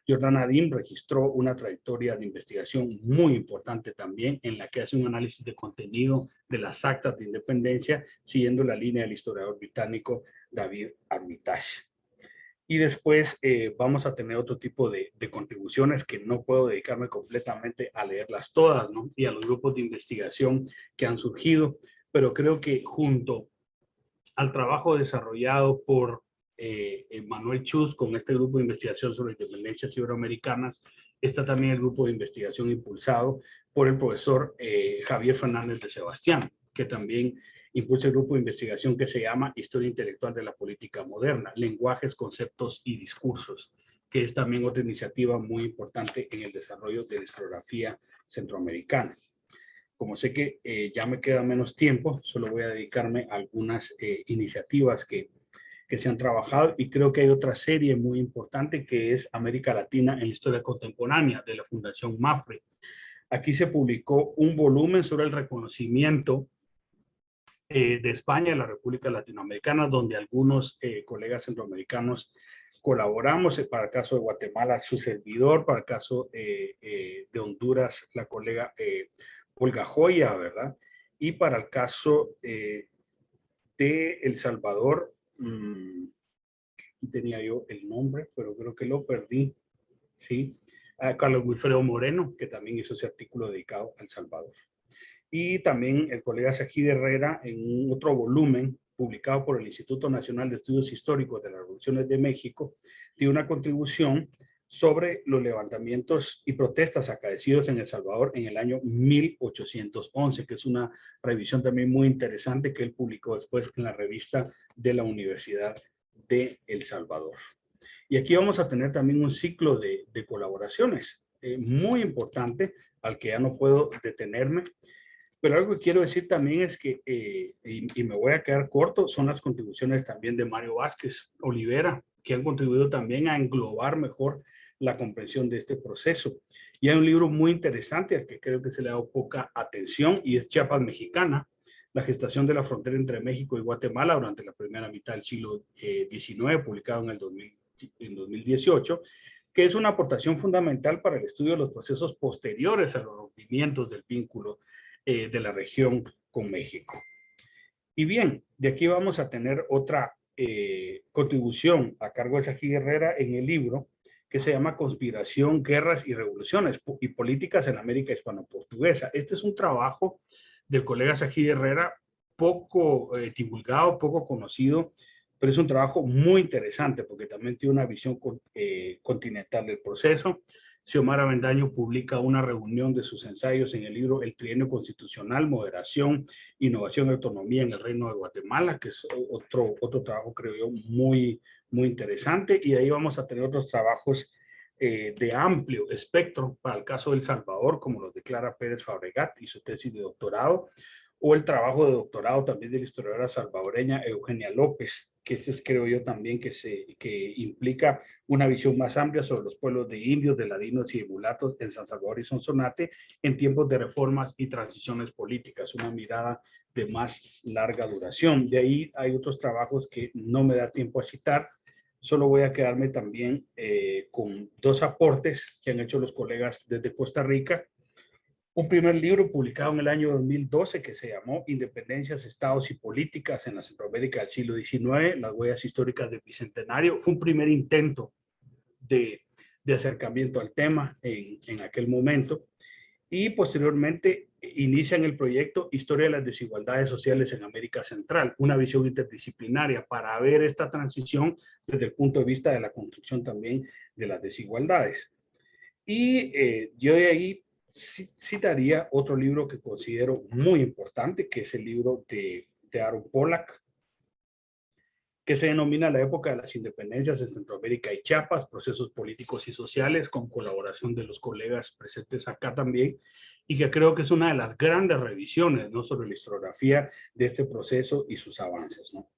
Jordan Nadim registró una trayectoria de investigación muy importante también, en la que hace un análisis de contenido de las actas de independencia, siguiendo la línea del historiador británico David Armitage. Y después vamos a tener otro tipo de contribuciones que no puedo dedicarme completamente a leerlas todas, ¿no? Y a los grupos de investigación que han surgido, pero creo que junto al trabajo desarrollado por Manuel Chus con este grupo de investigación sobre independencias iberoamericanas, está también el grupo de investigación impulsado por el profesor Javier Fernández de Sebastián, que también impulsa el grupo de investigación que se llama Historia Intelectual de la Política Moderna, Lenguajes, Conceptos y Discursos, que es también otra iniciativa muy importante en el desarrollo de la historiografía centroamericana. Como sé que ya me queda menos tiempo, solo voy a dedicarme a algunas iniciativas que se han trabajado, y creo que hay otra serie muy importante que es América Latina en la Historia Contemporánea, de la Fundación MAFRE. Aquí se publicó un volumen sobre el reconocimiento de España y la República Latinoamericana, donde algunos colegas centroamericanos colaboramos. Para el caso de Guatemala, su servidor; para el caso de Honduras, la colega Olga Joya, ¿verdad? Y para el caso de El Salvador, tenía yo el nombre, pero creo que lo perdí, ¿sí? Carlos Wilfredo Moreno, que también hizo ese artículo dedicado a El Salvador. Y también el colega Shahid Herrera, en otro volumen publicado por el Instituto Nacional de Estudios Históricos de las Revoluciones de México, tiene una contribución sobre los levantamientos y protestas acaecidos en El Salvador en el año 1811, que es una revisión también muy interesante que él publicó después en la revista de la Universidad de El Salvador. Y aquí vamos a tener también un ciclo de colaboraciones muy importante al que ya no puedo detenerme. Pero algo que quiero decir también es que, y me voy a quedar corto, son las contribuciones también de Mario Vázquez Olivera, que han contribuido también a englobar mejor la comprensión de este proceso. Y hay un libro muy interesante al que creo que se le ha dado poca atención y es Chiapas Mexicana, la gestación de la frontera entre México y Guatemala durante la primera mitad del siglo XIX, publicado en el 2018, que es una aportación fundamental para el estudio de los procesos posteriores a los rompimientos del vínculo de la región con México. Y bien, de aquí vamos a tener otra contribución a cargo de Sají Herrera en el libro que se llama Conspiración, Guerras y Revoluciones y Políticas en América Hispano-Portuguesa. Este es un trabajo del colega Sají Herrera poco divulgado, poco conocido, pero es un trabajo muy interesante porque también tiene una visión continental del proceso. Xiomara Avendaño publica una reunión de sus ensayos en el libro El Trienio Constitucional, Moderación, Innovación y Autonomía en el Reino de Guatemala, que es otro trabajo, creo yo, muy interesante. Y ahí vamos a tener otros trabajos de amplio espectro para el caso de El Salvador, como los declara Pérez Fabregat y su tesis de doctorado, o el trabajo de doctorado también de la historiadora salvadoreña Eugenia López, que este es, creo yo, también que implica una visión más amplia sobre los pueblos de indios, de ladinos y de mulatos en San Salvador y Sonsonate en tiempos de reformas y transiciones políticas, una mirada de más larga duración. De ahí hay otros trabajos que no me da tiempo a citar, solo voy a quedarme también con dos aportes que han hecho los colegas desde Costa Rica. Un primer libro publicado en el año 2012 que se llamó Independencias, Estados y Políticas en la Centroamérica del siglo XIX, las huellas históricas del Bicentenario. Fue un primer intento de acercamiento al tema en aquel momento. Y posteriormente inician el proyecto Historia de las Desigualdades Sociales en América Central, una visión interdisciplinaria para ver esta transición desde el punto de vista de la construcción también de las desigualdades. Y yo de ahí citaría otro libro que considero muy importante, que es el libro de Aaron Pollack, que se denomina La época de las independencias en Centroamérica y Chiapas, procesos políticos y sociales, con colaboración de los colegas presentes acá también, y que creo que es una de las grandes revisiones, ¿no?, sobre la historiografía de este proceso y sus avances, ¿no?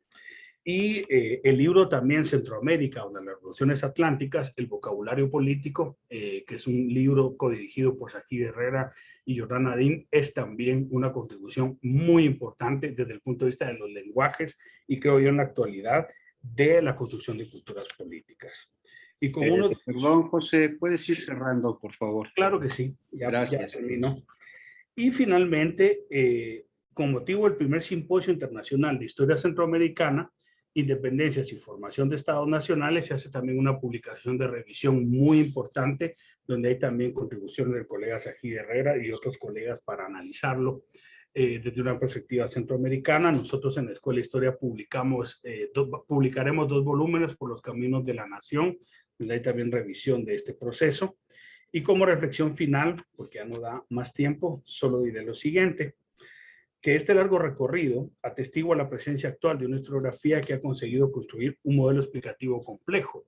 Y el libro también Centroamérica, o las revoluciones atlánticas, el vocabulario político, que es un libro codirigido por Sají Herrera y Jordán Adín, es también una contribución muy importante desde el punto de vista de los lenguajes y creo yo en la actualidad de la construcción de culturas políticas. Y con perdón, José, ¿puedes ir cerrando, por favor? Claro que sí, ya termino. Y finalmente, con motivo del primer simposio internacional de historia centroamericana, Independencias y Formación de Estados Nacionales, se hace también una publicación de revisión muy importante, donde hay también contribuciones del colega Sají Herrera y otros colegas para analizarlo desde una perspectiva centroamericana. Nosotros en la Escuela de Historia publicaremos 2 volúmenes por los caminos de la nación, donde hay también revisión de este proceso. Y como reflexión final, porque ya no da más tiempo, solo diré lo siguiente: que este largo recorrido atestigua la presencia actual de una historiografía que ha conseguido construir un modelo explicativo complejo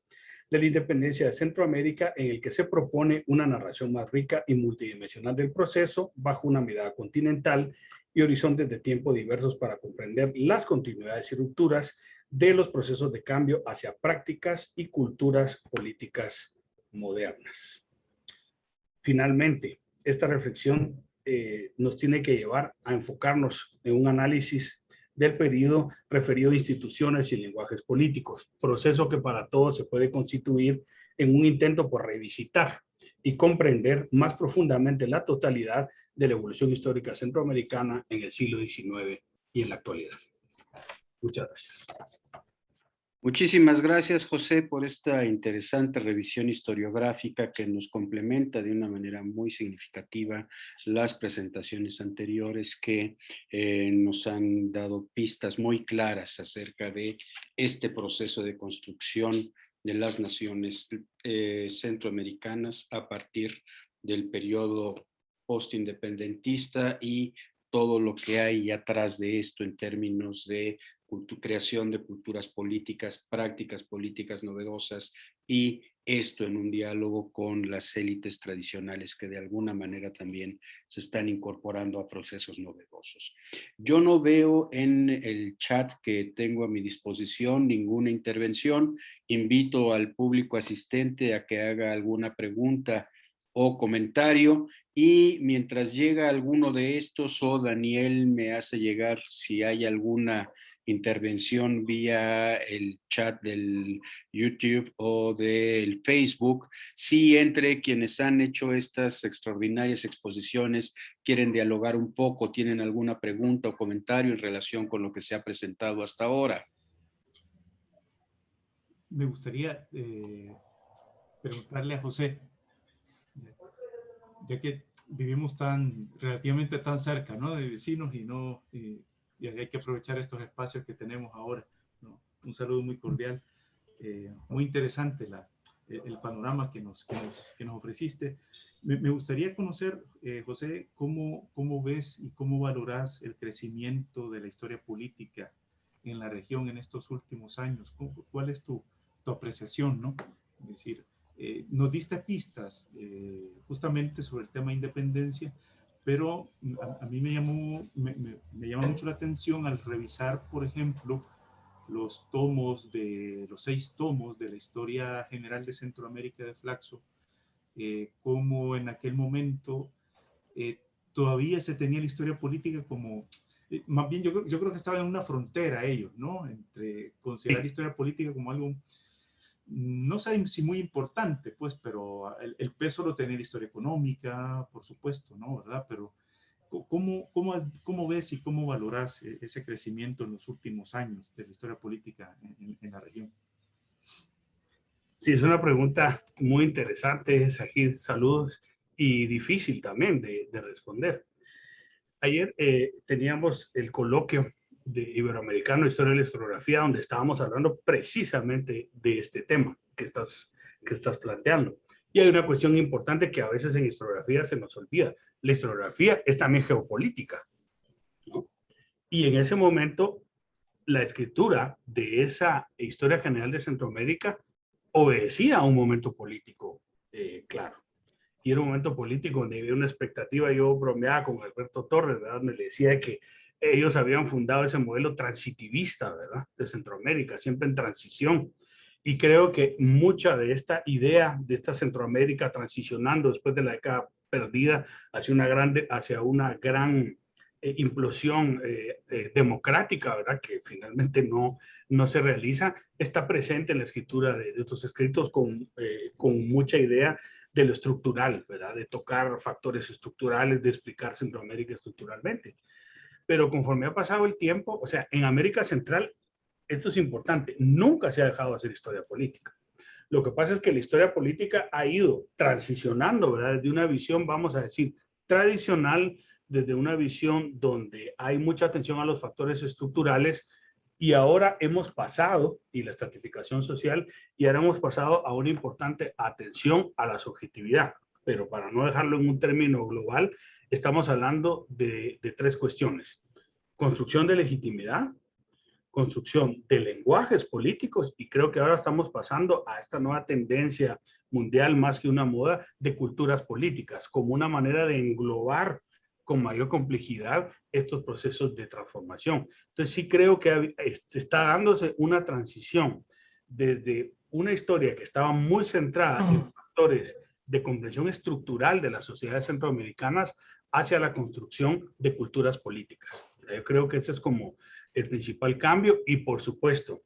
de la independencia de Centroamérica, en el que se propone una narración más rica y multidimensional del proceso bajo una mirada continental y horizontes de tiempo diversos para comprender las continuidades y rupturas de los procesos de cambio hacia prácticas y culturas políticas modernas. Finalmente, esta reflexión nos tiene que llevar a enfocarnos en un análisis del periodo referido a instituciones y lenguajes políticos, proceso que para todos se puede constituir en un intento por revisitar y comprender más profundamente la totalidad de la evolución histórica centroamericana en el siglo XIX y en la actualidad. Muchas gracias. Muchísimas gracias, José, por esta interesante revisión historiográfica que nos complementa de una manera muy significativa las presentaciones anteriores que nos han dado pistas muy claras acerca de este proceso de construcción de las naciones centroamericanas a partir del periodo postindependentista y todo lo que hay atrás de esto en términos de creación de culturas políticas, prácticas políticas novedosas, y esto en un diálogo con las élites tradicionales que de alguna manera también se están incorporando a procesos novedosos. Yo no veo en el chat que tengo a mi disposición ninguna intervención. Invito al público asistente a que haga alguna pregunta o comentario, y mientras llega alguno de estos o Daniel me hace llegar si hay alguna intervención vía el chat del YouTube o del Facebook, si entre quienes han hecho estas extraordinarias exposiciones quieren dialogar un poco, tienen alguna pregunta o comentario en relación con lo que se ha presentado hasta ahora. Me gustaría preguntarle a José, ya que vivimos relativamente tan cerca, ¿no?, de vecinos, y hay que aprovechar estos espacios que tenemos ahora, ¿no? Un saludo muy cordial, muy interesante el panorama que nos ofreciste. Me gustaría conocer, José, cómo ves y cómo valoras el crecimiento de la historia política en la región en estos últimos años. ¿Cuál es tu apreciación, ¿no? Es decir, nos diste pistas justamente sobre el tema de independencia, pero a mí me llama mucho la atención al revisar, por ejemplo, los 6 tomos de la historia general de Centroamérica de Flaxo, como en aquel momento todavía se tenía la historia política como, más bien yo creo que estaba en una frontera ellos, ¿no? Entre considerar la historia política como algo, no sé si muy importante, pues, pero el peso lo tenía la historia económica, por supuesto, ¿no? ¿Verdad? Pero ¿cómo ves y cómo valoras ese crecimiento en los últimos años de la historia política en la región? Sí, es una pregunta muy interesante, Sajid. Saludos, y difícil también de responder. Ayer teníamos el coloquio de Iberoamericano Historia de la Historiografía, donde estábamos hablando precisamente de este tema que estás planteando. Y hay una cuestión importante que a veces en historiografía se nos olvida. La historiografía es también geopolítica, ¿no? Y en ese momento, la escritura de esa historia general de Centroamérica obedecía a un momento político claro. Y era un momento político donde había una expectativa. Yo bromeaba con Alberto Torres, ¿verdad? Me decía que ellos habían fundado ese modelo transitivista, ¿verdad?, de Centroamérica, siempre en transición. Y creo que mucha de esta idea de esta Centroamérica transicionando después de la década perdida hacia una gran implosión democrática, ¿verdad?, que finalmente no se realiza, está presente en la escritura de estos escritos con mucha idea de lo estructural, ¿verdad?, de tocar factores estructurales, de explicar Centroamérica estructuralmente. Pero conforme ha pasado el tiempo, o sea, en América Central, esto es importante, nunca se ha dejado de hacer historia política. Lo que pasa es que la historia política ha ido transicionando, ¿verdad?, desde una visión, vamos a decir, tradicional, desde una visión donde hay mucha atención a los factores estructurales, y ahora hemos pasado, y la estratificación social, y ahora hemos pasado a una importante atención a la subjetividad. Pero para no dejarlo en un término global, estamos hablando de 3 cuestiones: construcción de legitimidad, construcción de lenguajes políticos, y creo que ahora estamos pasando a esta nueva tendencia mundial, más que una moda, de culturas políticas, como una manera de englobar con mayor complejidad estos procesos de transformación. Entonces sí creo que está dándose una transición desde una historia que estaba muy centrada en factores de comprensión estructural de las sociedades centroamericanas hacia la construcción de culturas políticas. Yo creo que ese es como el principal cambio, y por supuesto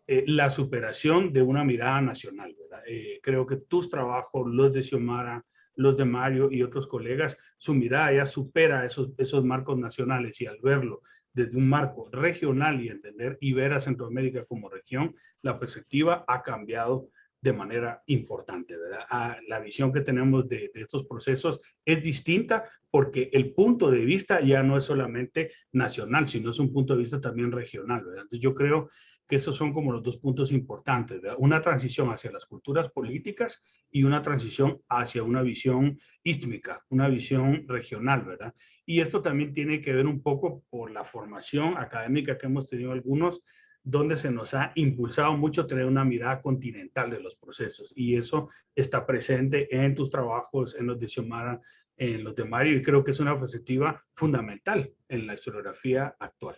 la superación de una mirada nacional, ¿verdad? Creo que tus trabajos, los de Xiomara, los de Mario y otros colegas, su mirada ya supera esos marcos nacionales, y al verlo desde un marco regional y entender y ver a Centroamérica como región, la perspectiva ha cambiado de manera importante, ¿verdad? La visión que tenemos de estos procesos es distinta, porque el punto de vista ya no es solamente nacional, sino es un punto de vista también regional, ¿verdad? Entonces yo creo que esos son como los dos puntos importantes, ¿verdad? Una transición hacia las culturas políticas y una transición hacia una visión ístmica, una visión regional, ¿verdad? Y esto también tiene que ver un poco por la formación académica que hemos tenido algunos, donde se nos ha impulsado mucho tener una mirada continental de los procesos. Y eso está presente en tus trabajos, en los de Xiomara, en los de Mario, y creo que es una perspectiva fundamental en la historiografía actual.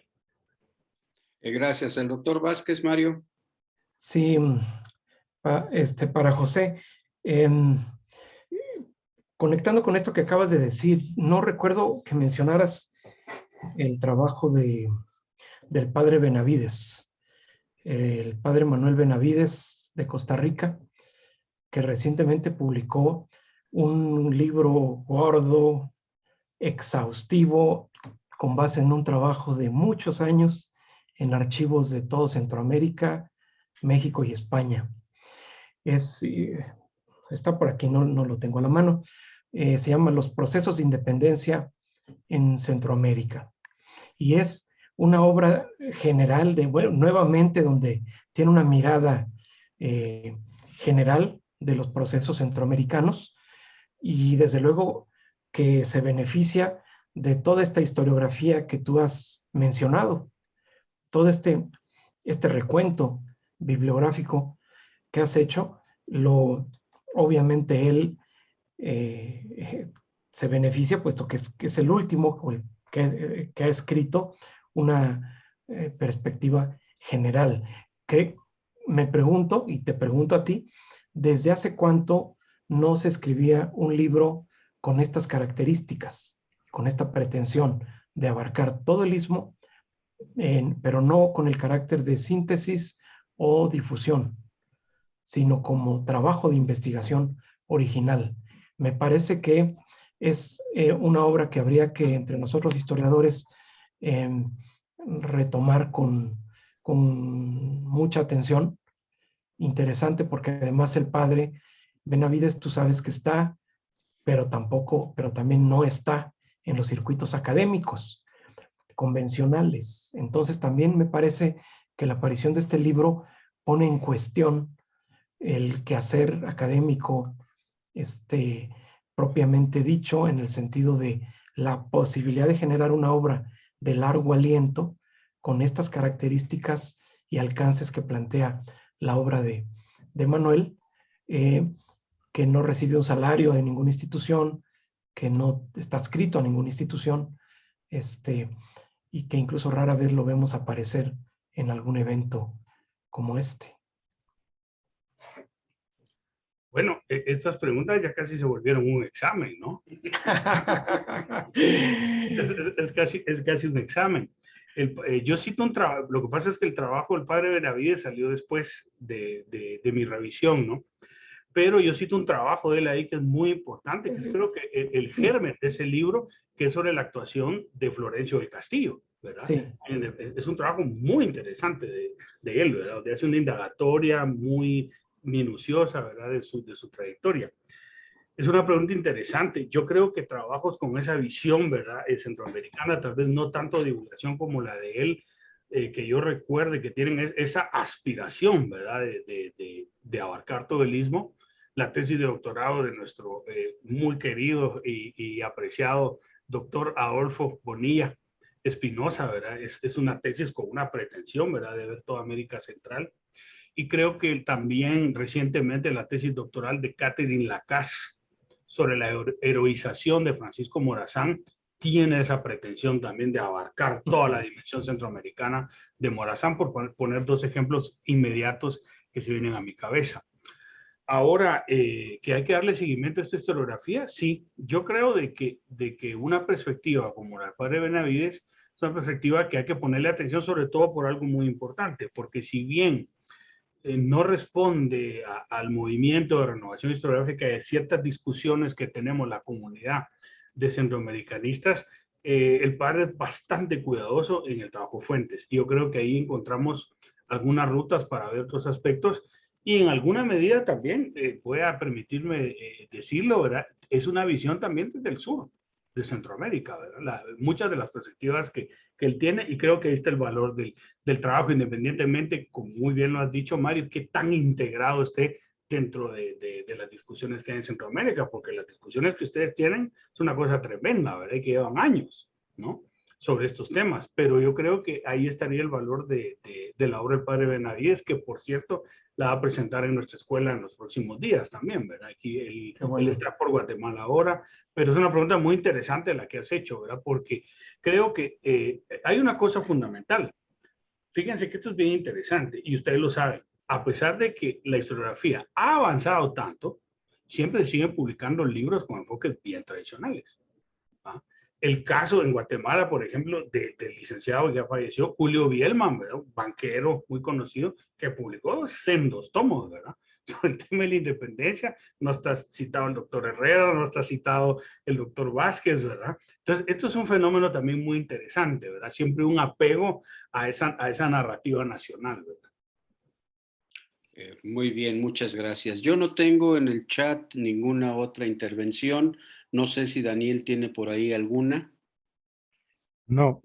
Gracias. El doctor Vázquez, Mario. Sí, para José, conectando con esto que acabas de decir, no recuerdo que mencionaras el trabajo del padre Benavides, el padre Manuel Benavides de Costa Rica, que recientemente publicó un libro gordo, exhaustivo, con base en un trabajo de muchos años en archivos de todo Centroamérica, México y España. Está por aquí, no lo tengo a la mano. Se llama Los procesos de independencia en Centroamérica. Y es una obra general nuevamente donde tiene una mirada general de los procesos centroamericanos y desde luego que se beneficia de toda esta historiografía que tú has mencionado, todo este recuento bibliográfico que has hecho, obviamente él se beneficia, puesto que es el último que ha escrito una perspectiva general. Que me pregunto, y te pregunto a ti, ¿desde hace cuánto no se escribía un libro con estas características, con esta pretensión de abarcar todo el istmo, pero no con el carácter de síntesis o difusión, sino como trabajo de investigación original? Me parece que es una obra que habría que, entre nosotros historiadores, retomar con mucha atención. Interesante, porque además el padre Benavides, tú sabes que está, pero también no está en los circuitos académicos convencionales. Entonces también me parece que la aparición de este libro pone en cuestión el quehacer académico propiamente dicho, en el sentido de la posibilidad de generar una obra de largo aliento con estas características y alcances que plantea la obra de Manuel, que no recibe un salario de ninguna institución, que no está adscrito a ninguna institución, y que incluso rara vez lo vemos aparecer en algún evento como este. Bueno, estas preguntas ya casi se volvieron un examen, ¿no? es casi un examen. Yo cito un trabajo, lo que pasa es que el trabajo del padre Benavides salió después de mi revisión, ¿no? Pero yo cito un trabajo de él ahí que es muy importante, que es creo que el germen de ese libro, que es sobre la actuación de Florencio del Castillo, ¿verdad? Sí. Es un trabajo muy interesante de él, ¿verdad? Donde hace una indagatoria muy minuciosa, ¿verdad? De su trayectoria. Es una pregunta interesante. Yo creo que trabajos con esa visión, ¿verdad? Centroamericana, tal vez no tanto divulgación como la de él, que yo recuerde que tienen esa aspiración, ¿verdad? De abarcar todo el istmo. La tesis de doctorado de nuestro muy querido y apreciado doctor Adolfo Bonilla Espinosa, ¿verdad? Es una tesis con una pretensión, ¿verdad? De ver toda América Central. Y creo que también recientemente la tesis doctoral de Catherine Lacasse sobre la heroización de Francisco Morazán tiene esa pretensión también de abarcar toda la dimensión centroamericana de Morazán, por poner dos ejemplos inmediatos que se vienen a mi cabeza. Ahora, que hay que darle seguimiento a esta historiografía, sí, yo creo de que una perspectiva como la del padre Benavides es una perspectiva que hay que ponerle atención, sobre todo por algo muy importante, porque si bien no responde al movimiento de renovación historiográfica de ciertas discusiones que tenemos la comunidad de centroamericanistas, el padre es bastante cuidadoso en el trabajo fuentes. Y yo creo que ahí encontramos algunas rutas para ver otros aspectos y en alguna medida también, voy a permitirme decirlo, ¿verdad? Es una visión también desde el sur. de Centroamérica, ¿verdad? Muchas de las perspectivas que él tiene, y creo que ahí está el valor del trabajo, independientemente, como muy bien lo has dicho, Mario, que tan integrado esté dentro de las discusiones que hay en Centroamérica, porque las discusiones que ustedes tienen es una cosa tremenda, ¿verdad? Y que llevan años, ¿no? Sobre estos temas, pero yo creo que ahí estaría el valor de la obra del padre Benavides, que por cierto la va a presentar en nuestra escuela en los próximos días también, ¿verdad? Aquí él está por Guatemala ahora, pero es una pregunta muy interesante la que has hecho, ¿verdad? Porque creo que hay una cosa fundamental. Fíjense que esto es bien interesante y ustedes lo saben. A pesar de que la historiografía ha avanzado tanto, siempre siguen publicando libros con enfoques bien tradicionales. ¿Va? El caso en Guatemala, por ejemplo, del licenciado que ya falleció, Julio Bielman, ¿verdad? Un banquero muy conocido que publicó sendos tomos, ¿verdad? Sobre el tema de la independencia. No está citado el doctor Herrera, no está citado el doctor Vázquez, ¿verdad? Entonces, esto es un fenómeno también muy interesante, ¿verdad? Siempre un apego a esa narrativa nacional, ¿verdad? Muy bien, muchas gracias. Yo no tengo en el chat ninguna otra intervención. No sé si Daniel tiene por ahí alguna. No.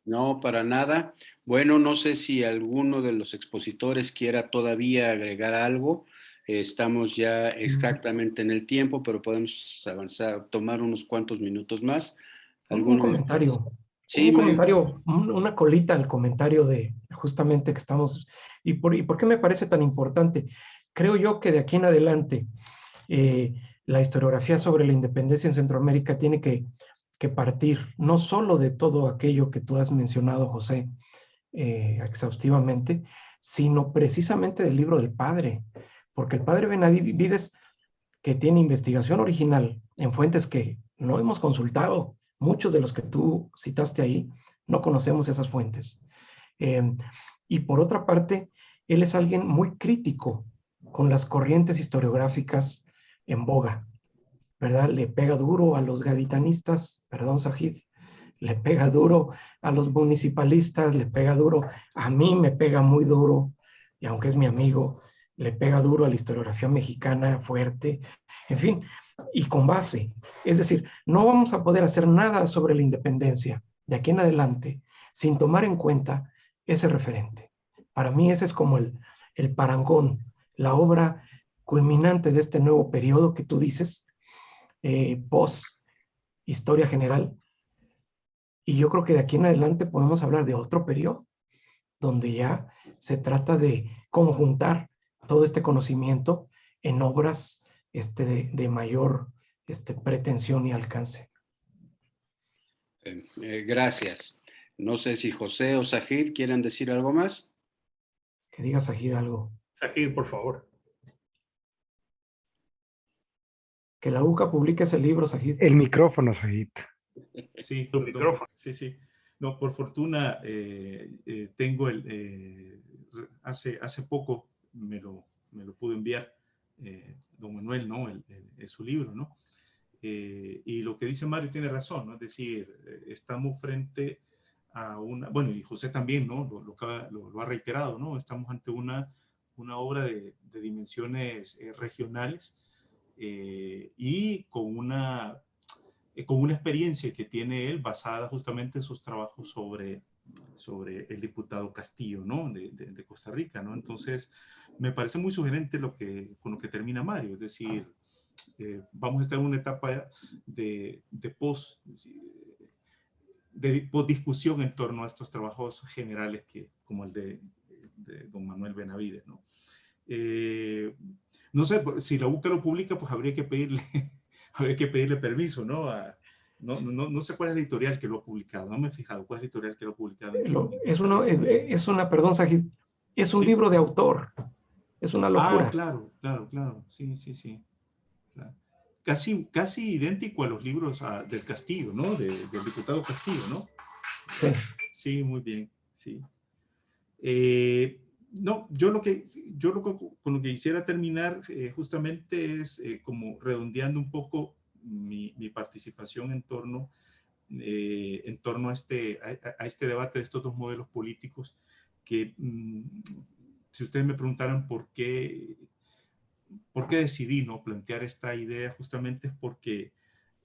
No, para nada. Bueno, no sé si alguno de los expositores quiera todavía agregar algo. Estamos ya exactamente en el tiempo, pero podemos avanzar, tomar unos cuantos minutos más. Un comentario. Sí, un comentario, una colita al comentario de justamente que estamos, y por qué me parece tan importante. Creo yo que de aquí en adelante la historiografía sobre la independencia en Centroamérica tiene que partir no solo de todo aquello que tú has mencionado, José, exhaustivamente, sino precisamente del libro del padre, porque el padre Benavides, que tiene investigación original en fuentes que no hemos consultado, muchos de los que tú citaste ahí, no conocemos esas fuentes. Y por otra parte, él es alguien muy crítico con las corrientes historiográficas en boga, ¿verdad? Le pega duro a los gaditanistas, perdón, Sajid, le pega duro a los municipalistas, le pega duro, a mí me pega muy duro, y aunque es mi amigo, le pega duro a la historiografía mexicana fuerte, en fin, y con base. Es decir, no vamos a poder hacer nada sobre la independencia de aquí en adelante sin tomar en cuenta ese referente. Para mí ese es como el parangón, la obra culminante de este nuevo periodo que tú dices, post historia general. Y yo creo que de aquí en adelante podemos hablar de otro periodo, donde ya se trata de conjuntar todo este conocimiento en obras de mayor pretensión y alcance. Gracias. No sé si José o Sajid quieren decir algo más. Que diga Sajid algo. Sajid, por favor. Que la UCA publique ese libro, Sajid. El micrófono, Sajid. Sí, Tu micrófono. Sí. No, por fortuna tengo hace poco me lo pudo enviar don Manuel, ¿no? Su libro, ¿no? Y lo que dice Mario tiene razón, ¿no? Es decir, estamos frente a una, bueno, y José también, ¿no? Lo ha reiterado, ¿no? Estamos ante una obra de dimensiones regionales y con una experiencia que tiene él basada justamente en sus trabajos sobre el diputado Castillo, ¿no? de Costa Rica, ¿no? Entonces, me parece muy sugerente con lo que termina Mario, es decir, vamos a estar en una etapa de discusión en torno a estos trabajos generales como el de don Manuel Benavides, ¿no? No sé, si la UCA lo publica, pues habría que pedirle permiso, ¿no? No sé cuál es la editorial que lo ha publicado, no me he fijado cuál es la editorial que lo ha publicado. Perdón, Sajid, es un libro de autor, es una locura. Claro, sí. Claro. Casi idéntico a los libros del Castillo, ¿no? Del diputado Castillo, ¿no? Sí. Sí, muy bien, sí. No, con lo que quisiera terminar justamente es como redondeando un poco mi participación en torno a este debate de estos dos modelos políticos que, si ustedes me preguntaran por qué decidí no plantear esta idea, justamente es porque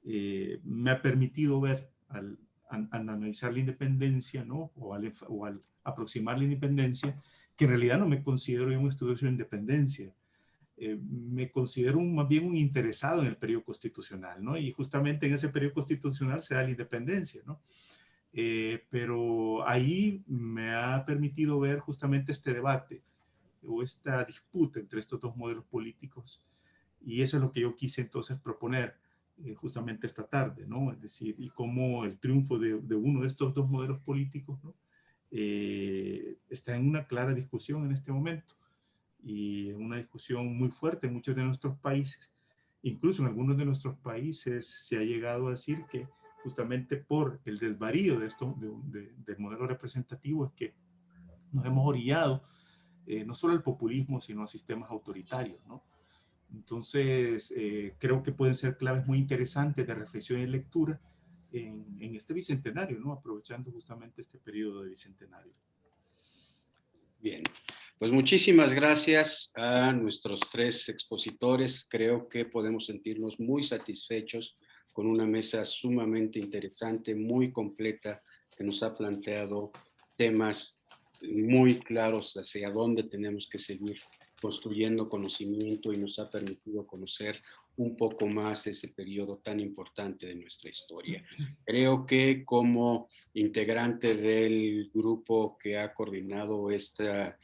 me ha permitido ver al analizar la independencia, ¿no? o al aproximar la independencia, que en realidad no me considero un estudioso de independencia. Me considero más bien un interesado en el periodo constitucional, ¿no? Y justamente en ese periodo constitucional se da la independencia, ¿no? Pero ahí me ha permitido ver justamente este debate o esta disputa entre estos dos modelos políticos, y eso es lo que yo quise entonces proponer justamente esta tarde, ¿no? Es decir, y cómo el triunfo de uno de estos dos modelos políticos, ¿no? Está en una clara discusión en este momento, y en una discusión muy fuerte en muchos de nuestros países. Incluso en algunos de nuestros países se ha llegado a decir que justamente por el desvarío de esto, del modelo representativo, es que nos hemos orillado no solo al populismo, sino a sistemas autoritarios, ¿no? Entonces, creo que pueden ser claves muy interesantes de reflexión y lectura en este bicentenario, ¿no? Aprovechando justamente este periodo de bicentenario. Bien, pues muchísimas gracias a nuestros tres expositores. Creo que podemos sentirnos muy satisfechos con una mesa sumamente interesante, muy completa, que nos ha planteado temas muy claros hacia dónde tenemos que seguir construyendo conocimiento, y nos ha permitido conocer un poco más ese periodo tan importante de nuestra historia. Creo que como integrante del grupo que ha coordinado esta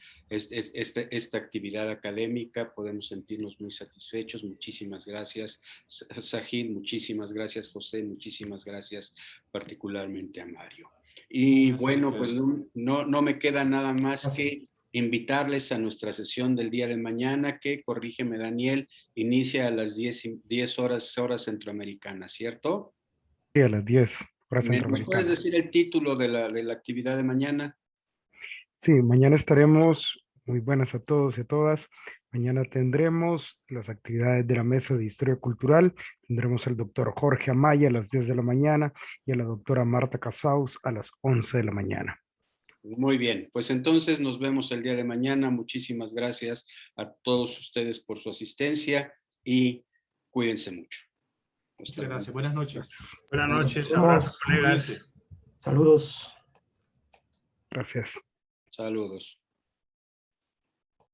actividad académica, podemos sentirnos muy satisfechos. Muchísimas gracias, Sajid, muchísimas gracias, José, muchísimas gracias particularmente a Mario. Y bueno, pues no me queda nada más que invitarles a nuestra sesión del día de mañana, que, corrígeme Daniel, inicia a las 10 horas centroamericanas, ¿cierto? Sí, a las 10 horas ¿Me puedes centroamericanas. decir el título de la actividad de mañana? Sí, mañana estaremos, muy buenas a todos y a todas. Mañana tendremos las actividades de la Mesa de Historia Cultural. Tendremos al doctor Jorge Amaya a las 10 de la mañana y a la doctora Marta Casaus a las 11 de la mañana. Muy bien, pues entonces nos vemos el día de mañana. Muchísimas gracias a todos ustedes por su asistencia y cuídense mucho. Muchas gracias. Buenas noches. Buenas noches. Abrazos, colegas. Saludos. Gracias. Saludos.